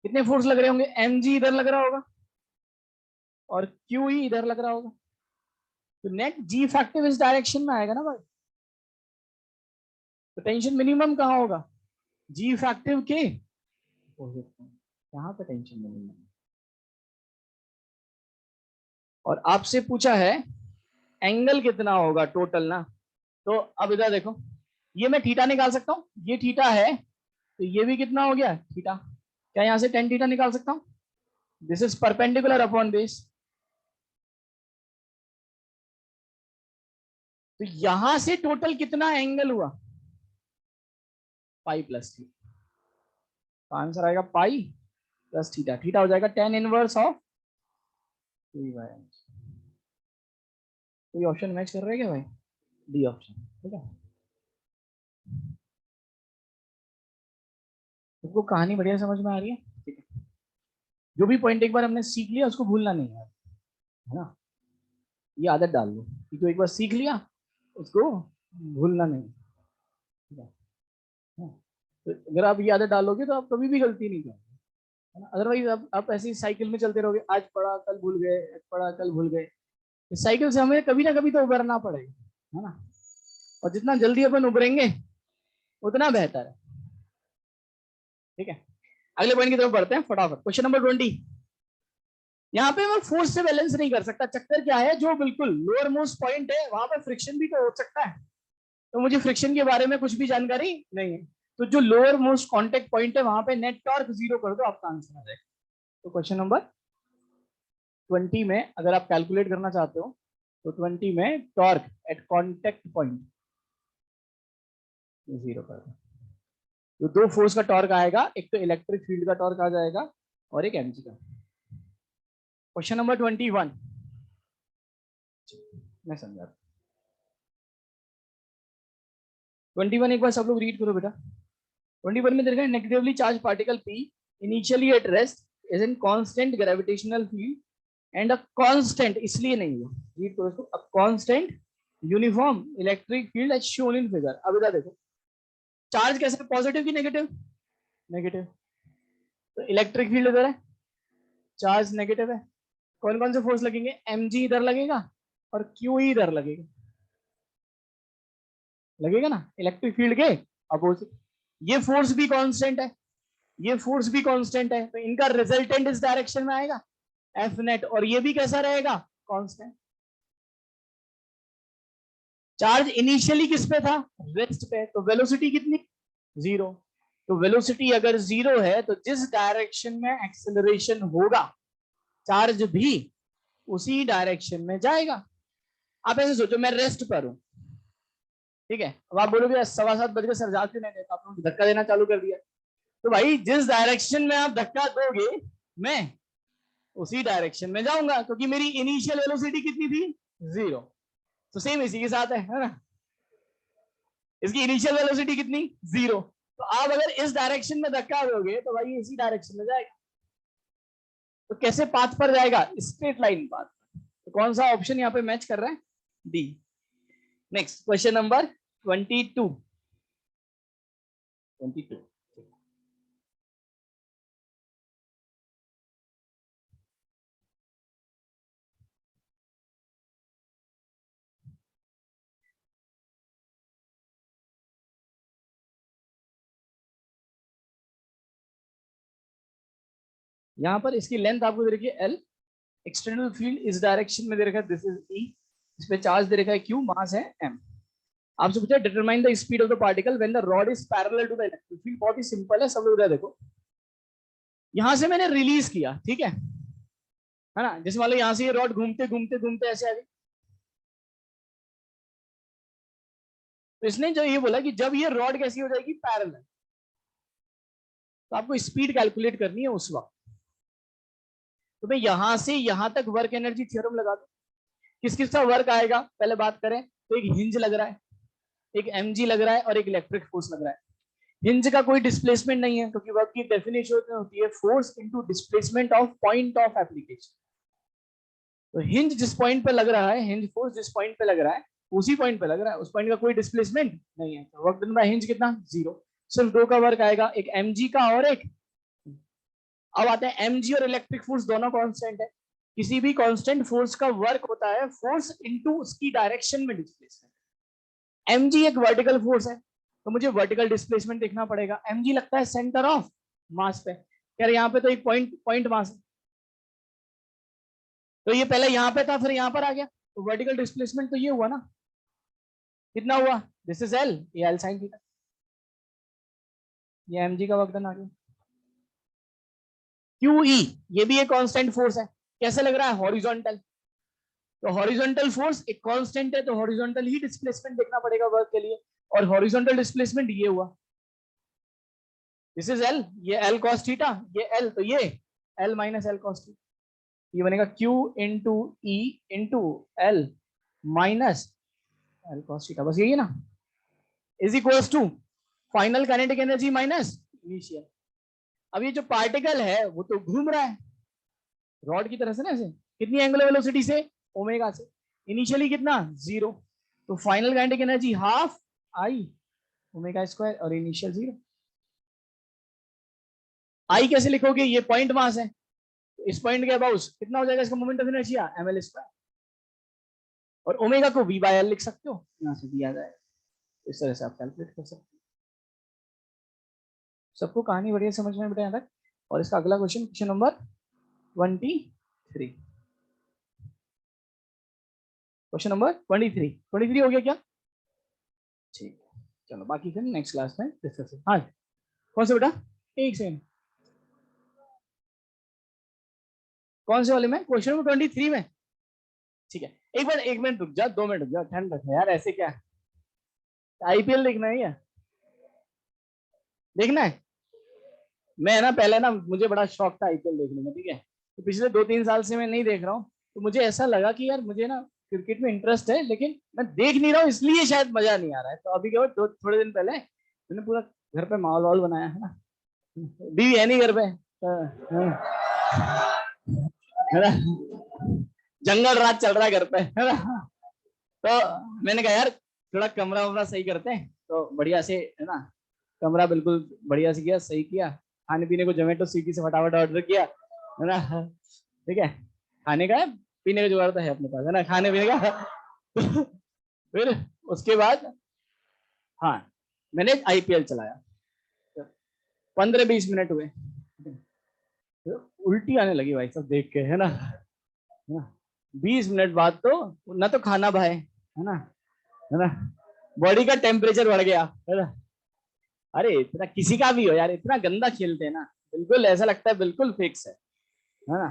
कितने फोर्स लग रहे होंगे, एम जी इधर लग रहा होगा और क्यू ई इधर लग रहा होगा। तो नेट जी इफेक्टिव इस डायरेक्शन में आएगा ना भाई। तो टेंशन मिनिमम कहाँ होगा, जी इफेक्टिव के अपोजिट में, यहाँ पे टेंशन मिनिमम। और आपसे पूछा है एंगल कितना होगा टोटल ना, तो अब इधर देखो, ये मैं थीटा निकाल सकता हूँ, ये थीटा है तो ये भी कितना हो गया थीटा, क्या यहां से टेन थीटा निकाल सकता हूं, this is perpendicular upon base. तो यहां से टोटल कितना एंगल हुआ, पाई प्लस थीटा, तो आंसर आएगा पाई प्लस थीटा, थीटा हो जाएगा टेन इनवर्स ऑफ 3/। कोई ऑप्शन मैच कर रहे हैं क्या भाई, डी ऑप्शन, ठीक है। तुमको कहानी बढ़िया समझ में आ रही है, ठीक है। जो भी पॉइंट एक बार हमने सीख लिया उसको भूलना नहीं है ना, ये आदत डाल लो कि जो एक बार सीख लिया उसको भूलना नहीं, ठीक है। तो अगर आप ये आदत डालोगे तो आप कभी भी गलती नहीं करोगे, है ना। अदरवाइज आप ऐसे ही साइकिल में चलते रहोगे, आज पढ़ा कल भूल गए, आज पढ़ा कल भूल गए। इस साइकिल से हमें कभी ना कभी तो उबरना पड़ेगा, है ना। और जितना जल्दी अपन उबरेंगे उतना बेहतर है, ठीक है। अगले पॉइंट की तरफ बढ़ते हैं फटाफट। Question number 20। यहाँ पे मैं फोर्स से बैलेंस नहीं कर सकता, चक्कर क्या है, जो बिल्कुल लोअर मोस्ट पॉइंट है वहां पे फ्रिक्शन भी तो हो सकता है, तो मुझे फ्रिक्शन के बारे में कुछ भी जानकारी नहीं है। तो जो लोअर मोस्ट कांटेक्ट पॉइंट है वहां पे नेट टॉर्क 0 कर दो, आपका आंसर आ जाएगा। तो क्वेश्चन नंबर 20 में अगर आप कैलकुलेट करना चाहते हो तो 20 में टॉर्क एट कांटेक्ट पॉइंट 0 कर दो। तो दो फोर्स का टॉर्क आएगा, एक तो इलेक्ट्रिक फील्ड का टॉर्क आ जाएगा और एक एमजी का। क्वेश्चन नंबर 21 मैं समझा, 21 एक बार सब लोग रीड करो बेटा। 21 में देखा negatively charge particle P initially at rest is in constant gravitational field and a constant, इसलिए नहीं है, रीड करो इसको, a constant uniform electric field as shown in figure. अब इधर देखो चार्ज कैसे, पॉजिटिव की नेगेटिव, नेगेटिव, तो इलेक्ट्रिक फील्ड इधर है, चार्ज नेगेटिव है, कौन कौन से फोर्स लगेंगे, mg इधर लगेगा और q इधर लगेगा, लगेगा ना इलेक्ट्रिक फील्ड के अपोजिट। ये फोर्स भी कांस्टेंट है, ये फोर्स भी कांस्टेंट है, तो इनका रिजल्टेंट इस डायरेक्शन में आएगा एफ नेट, और ये भी कैसा रहेगा कांस्टेंट। चार्ज इनिशियली किस पे था, रेस्ट पे, तो वेलोसिटी कितनी, 0। तो वेलोसिटी अगर 0 है तो जिस डायरेक्शन में एक्सेलरेशन होगा चार्ज भी उसी डायरेक्शन में जाएगा। आप ऐसे सोचो मैं रेस्ट पर हूं, ठीक है, अब आप बोलोगे 7:15 सर जा क्यों नहीं देता, आप धक्का देना चालू कर दिया। तो भाई जिस डायरेक्शन में आप धक्का दोगे मैं उसी डायरेक्शन में जाऊंगा, क्योंकि मेरी इनिशियल वेलोसिटी कितनी थी, 0। तो सेम इसी के साथ है ना, इसकी इनिशियल वेलोसिटी कितनी, 0। तो आप अगर इस डायरेक्शन में धक्का दोगे तो भाई इसी डायरेक्शन में जाएगा। तो कैसे पाथ पर जाएगा, स्ट्रेट लाइन पाथ। तो कौन सा ऑप्शन यहाँ पे मैच कर रहा है, डी। Next question number 22। यहाँ पर इसकी लेंथ आपको दे रखी है एल, एक्सटर्नल फील्ड इस डायरेक्शन में दे रखा है, दिस इज ई, इस पे चार्ज दे रखा है क्यू, मास है एम। आपसे पूछा determine the speed of the particle when the rod is parallel to the electric field. बहुत ही सिंपल है, सब लोग इधर देखो, यहां से मैंने रिलीज किया, ठीक है ना, जैसे मान लो यहां से ये रॉड घूमते घूमते घूमते ऐसे आ गई, तो इसने जो ये बोला कि जब ये रॉड कैसी हो जाएगी पैरेलल, तो आपको स्पीड कैलकुलेट करनी है उस वक्त। तो मैं यहां से यहां तक वर्क एनर्जी थ्योरम लगा दूं, किस किस का वर्क आएगा पहले बात करें, तो एक हिंज लग रहा है, एक mg लग रहा है और एक इलेक्ट्रिक फोर्स लग रहा है। हिंज का कोई डिस्प्लेसमेंट नहीं है, क्योंकि वर्क की डेफिनेशन होती है force into displacement of point of application. तो हिंज जिस पॉइंट पे लग रहा है, हिंज फोर्स जिस पॉइंट पे लग रहा है उसी पॉइंट पे लग रहा है, उस पॉइंट का कोई डिस्प्लेसमेंट नहीं है। तो वर्क डन बाय हिंज कितना, 0। सिर्फ दो का वर्क आएगा, एक mg का और एक, अब आते हैं mg और इलेक्ट्रिक फोर्स दोनों कांस्टेंट है, किसी भी कांस्टेंट फोर्स का वर्क होता है फोर्स इनटू उसकी डायरेक्शन में डिस्प्लेसमेंट। mg एक वर्टिकल फोर्स है, तो मुझे वर्टिकल डिस्प्लेसमेंट देखना पड़ेगा। mg लगता है सेंटर ऑफ मास पे, यार यहाँ पे तो एक पॉइंट पॉइंट मास है, तो ये पहले यहाँ पे था फिर यहाँ पर आ गया, तो वर्टिकल डिस्प्लेसमेंट तो ये हुआ ना, कितना हुआ, दिस इज एल, ये एल साइन थीटा, ये mg का वर्क डन आ गया। QE ये भी एक कांस्टेंट फोर्स है, कैसे लग रहा है, हॉरिजॉन्टल, तो हॉरिजॉन्टल फोर्स एक कांस्टेंट है, तो हॉरिजॉन्टल ही डिस्प्लेसमेंट देखना पड़ेगा वर्क के लिए, और हॉरिजॉन्टल डिस्प्लेसमेंट ये हुआ, दिस इज एल, ये एल कॉस थीटा, ये एल, तो ये L minus L cos theta, ये बनेगा Q into E into L minus L cos theta, बस यही है ना, is equals to final kinetic energy minus initial. अब ये जो पार्टिकल है वो तो घूम रहा है रॉड की तरह से ना, ऐसे कितनी एंगुलर वेलोसिटी से, ओमेगा से, इनिशियली कितना, 0, तो final kinetic energy half I omega square और इनिशियल 0। आई कैसे लिखोगे, ये पॉइंट मास है, इस पॉइंट के अबाउट कितना हो जाएगा इसका moment of inertia, ml square, और ओमेगा को v बाय एल लिख सकते हो, यहाँ से दिया जाएगा, इस तरह से आप कैलकुलेट कर सकते हो। सबको कहानी बढ़िया समझ में बेटा यहाँ तक। और इसका अगला question, question number 23, question number 23 हो गया क्या, ठीक है, चलो बाकी फिर नेक्स्ट क्लास में डिस्कस। हाँ कौन से बेटा, एक सेकंड, कौन से वाले में, क्वेश्चन नंबर 23 में, ठीक है, एक मिनट रुक जा, 2 मिनट रुक जा, ठंड रखे यार, ऐसे क्या, आईपीएल देखना है क्या, देखना है, मैं ना पहले ना मुझे बड़ा शौक था आईपीएल देखने में, ठीक है, तो पिछले 2-3 साल से मैं नहीं देख रहा हूँ, तो मुझे ऐसा लगा कि यार मुझे ना क्रिकेट में इंटरेस्ट है, लेकिन मैं देख नहीं रहा हूँ, इसलिए शायद मजा नहीं आ रहा है। तो अभी क्या हुआ, थोड़े दिन पहले मैंने पूरा घर पे माहौल वाहौल बनाया है ना, बीवी है नहीं घर पे, है ना, जंगल राज चल रहा है घर पे, है ना, तो मैंने कहा यार थोड़ा कमरा वमरा सही करते हैं, तो बढ़िया से, है ना, कमरा बिल्कुल बढ़िया से किया, सही किया, खाने पीने को जोमेटो स्विगी से फटाफट ऑर्डर किया, है ना, ठीक है, खाने का है, पीने का जुगाड़ तो है अपने पास, है ना, खाने पीने का फिर उसके बाद हाँ मैंने आईपीएल चलाया, 15-20 मिनट हुए, उल्टी आने लगी भाई सब देख के, है ना, 20 मिनट बाद तो ना तो खाना भाए, है ना, बॉडी का टेम्परेचर बढ़ गया, है ना, अरे इतना किसी का भी हो यार, इतना गंदा खेलते हैं ना, बिल्कुल ऐसा लगता है बिल्कुल फिक्स है ना,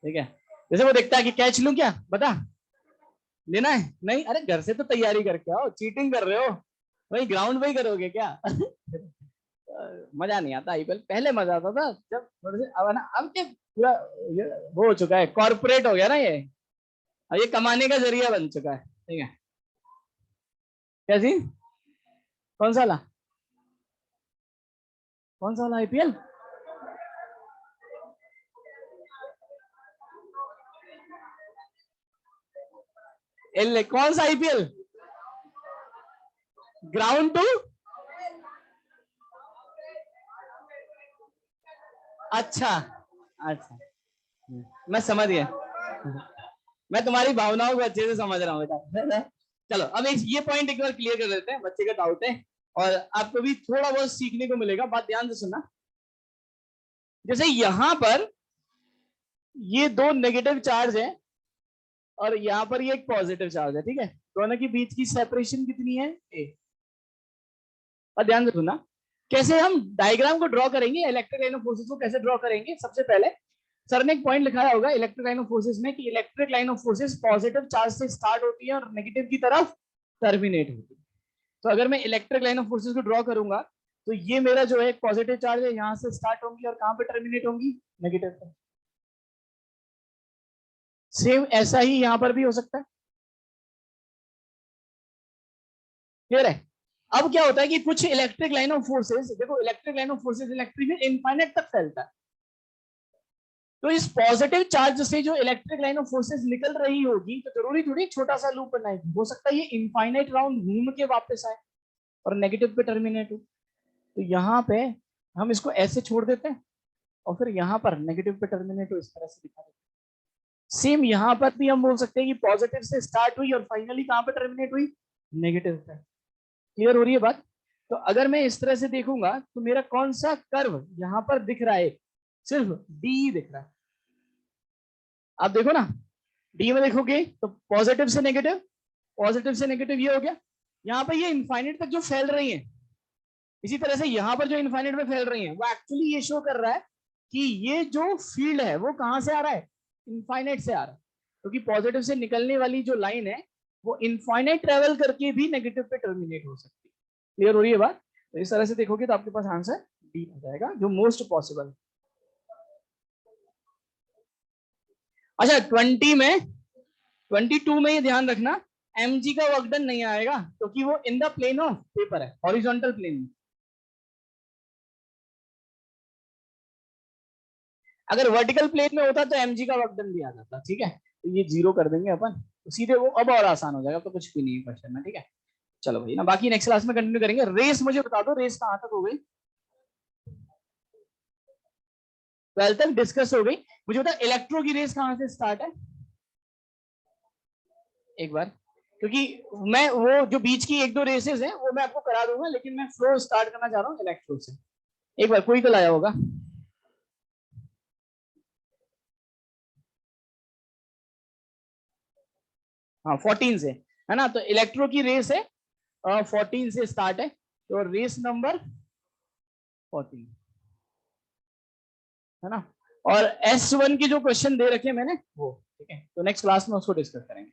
ठीक है, जैसे वो देखता है कि कैच लूं क्या, बता लेना है, नहीं, अरे घर से तो तैयारी करके आओ, चीटिंग कर रहे हो, वही ग्राउंड पे ही करोगे क्या मजा नहीं आता आईपीएल, पहले मजा आता था जब थोड़े से, अब ना, अब क्या पूरा वो हो चुका है, कॉर्पोरेट हो गया ना ये, अब ये कमाने का जरिया बन चुका है, ठीक है, कैसी, कौन सा वाला, कौन सा वाला आईपीएल, कौन सा आईपीएल, ग्राउंड टू, अच्छा अच्छा, मैं समझ गया, मैं तुम्हारी भावनाओं को अच्छे से समझ रहा हूँ बेटा। चलो अब ये पॉइंट एक बार क्लियर कर देते हैं, बच्चे का डाउट है और आपको भी थोड़ा बहुत सीखने को मिलेगा, बात ध्यान से सुनना। जैसे यहां पर ये 2 नेगेटिव चार्ज है और यहाँ पर ये एक पॉजिटिव चार्ज है, ठीक है, दोनों के बीच की सेपरेशन कितनी है, ए, और ध्यान से सुनना, कैसे हम डायग्राम को ड्रॉ करेंगे, इलेक्ट्रिक लाइन ऑफ फोर्सेस को कैसे ड्रॉ करेंगे। सबसे पहले सर ने एक पॉइंट लिखाया होगा इलेक्ट्रिक लाइन ऑफ फोर्सेस में कि electric line of forces positive charge से स्टार्ट होती है और नेगेटिव की तरफ टर्मिनेट होती है। तो अगर मैं इलेक्ट्रिक लाइन ऑफ फोर्सेस को ड्रॉ करूंगा तो ये मेरा जो है पॉजिटिव चार्ज है, यहां से स्टार्ट होंगी और कहां पे टर्मिनेट होंगी, नेगेटिव पे। सेम ऐसा ही यहां पर भी हो सकता है, क्लियर है। अब क्या होता है कि कुछ इलेक्ट्रिक लाइन ऑफ फोर्सेस, देखो electric line of forces electric में इनफाइनाइट तक फैलता है, तो इस पॉजिटिव चार्ज से जो इलेक्ट्रिक लाइन ऑफ फोर्सेस निकल रही होगी तो जरूरी थोड़ी छोटा सा लूप बनाएगी, हो सकता है ये इनफाइनाइट राउंड घूम के वापस आए और नेगेटिव पे टर्मिनेट हो। तो यहाँ पे हम इसको ऐसे छोड़ देते हैं और फिर यहाँ पर नेगेटिव पे टर्मिनेट हो, इस तरह से दिखा देते हैं। सेम यहाँ पर भी हम बोल सकते हैं कि पॉजिटिव से स्टार्ट हुई और फाइनली कहाँ पर टर्मिनेट हुई, नेगेटिव पे। क्लियर हो रही है बात? तो अगर मैं इस तरह से देखूंगा तो मेरा कौन सा कर्व यहाँ पर दिख रहा है, सिर्फ डी दिख रहा है। आप देखो ना, डी में देखोगे तो पॉजिटिव से नेगेटिव, पॉजिटिव से नेगेटिव ये हो गया। यहाँ पर ये इनफाइनाइट तक जो फैल रही है, इसी तरह से यहाँ पर जो इनफाइनाइट में फैल रही है, वो एक्चुअली ये शो कर रहा है कि ये जो फील्ड है वो कहां से आ रहा है, इनफाइनाइट से आ रहा है। क्योंकि पॉजिटिव से निकलने वाली जो लाइन है वो इनफाइनाइट ट्रेवल करके भी नेगेटिव पे टर्मिनेट हो सकती है। क्लियर हो रही है बात? तो इस तरह से देखोगे तो आपके पास आंसर डी आ जाएगा, जो मोस्ट पॉसिबल। अच्छा 20 में, 22 में ये ध्यान रखना, mg का वर्क डन नहीं आएगा क्योंकि वो in the plane of paper है, हॉरिजॉन्टल प्लेन में। अगर वर्टिकल प्लेन में होता तो mg का वर्क डन भी आ जाता। ठीक है, तो ये 0 कर देंगे अपन, तो सीधे वो अब और आसान हो जाएगा, तो कुछ भी नहीं है क्वेश्चन में। ठीक है, चलो भाई ना, बाकी नेक्स्ट क्लास में कंटिन्यू करेंगे। रेस मुझे बता दो, रेस कहां तक हो गई? 12 तक डिस्कस हो गई। मुझे बता इलेक्ट्रो की रेस कहां से स्टार्ट है एक बार, क्योंकि मैं वो जो बीच की एक दो रेसेस है वो मैं आपको करा दूंगा, लेकिन मैं फ्लो स्टार्ट करना चाह रहा हूँ इलेक्ट्रो से। एक बार कोई तो लाया होगा। हाँ 14 से, है ना? तो इलेक्ट्रो की रेस है 14 से स्टार्ट है, तो रेस नंबर 14, है ना? और S1 के जो क्वेश्चन दे रखे मैंने वो, ठीक है, तो नेक्स्ट क्लास में उसको डिस्कस करेंगे।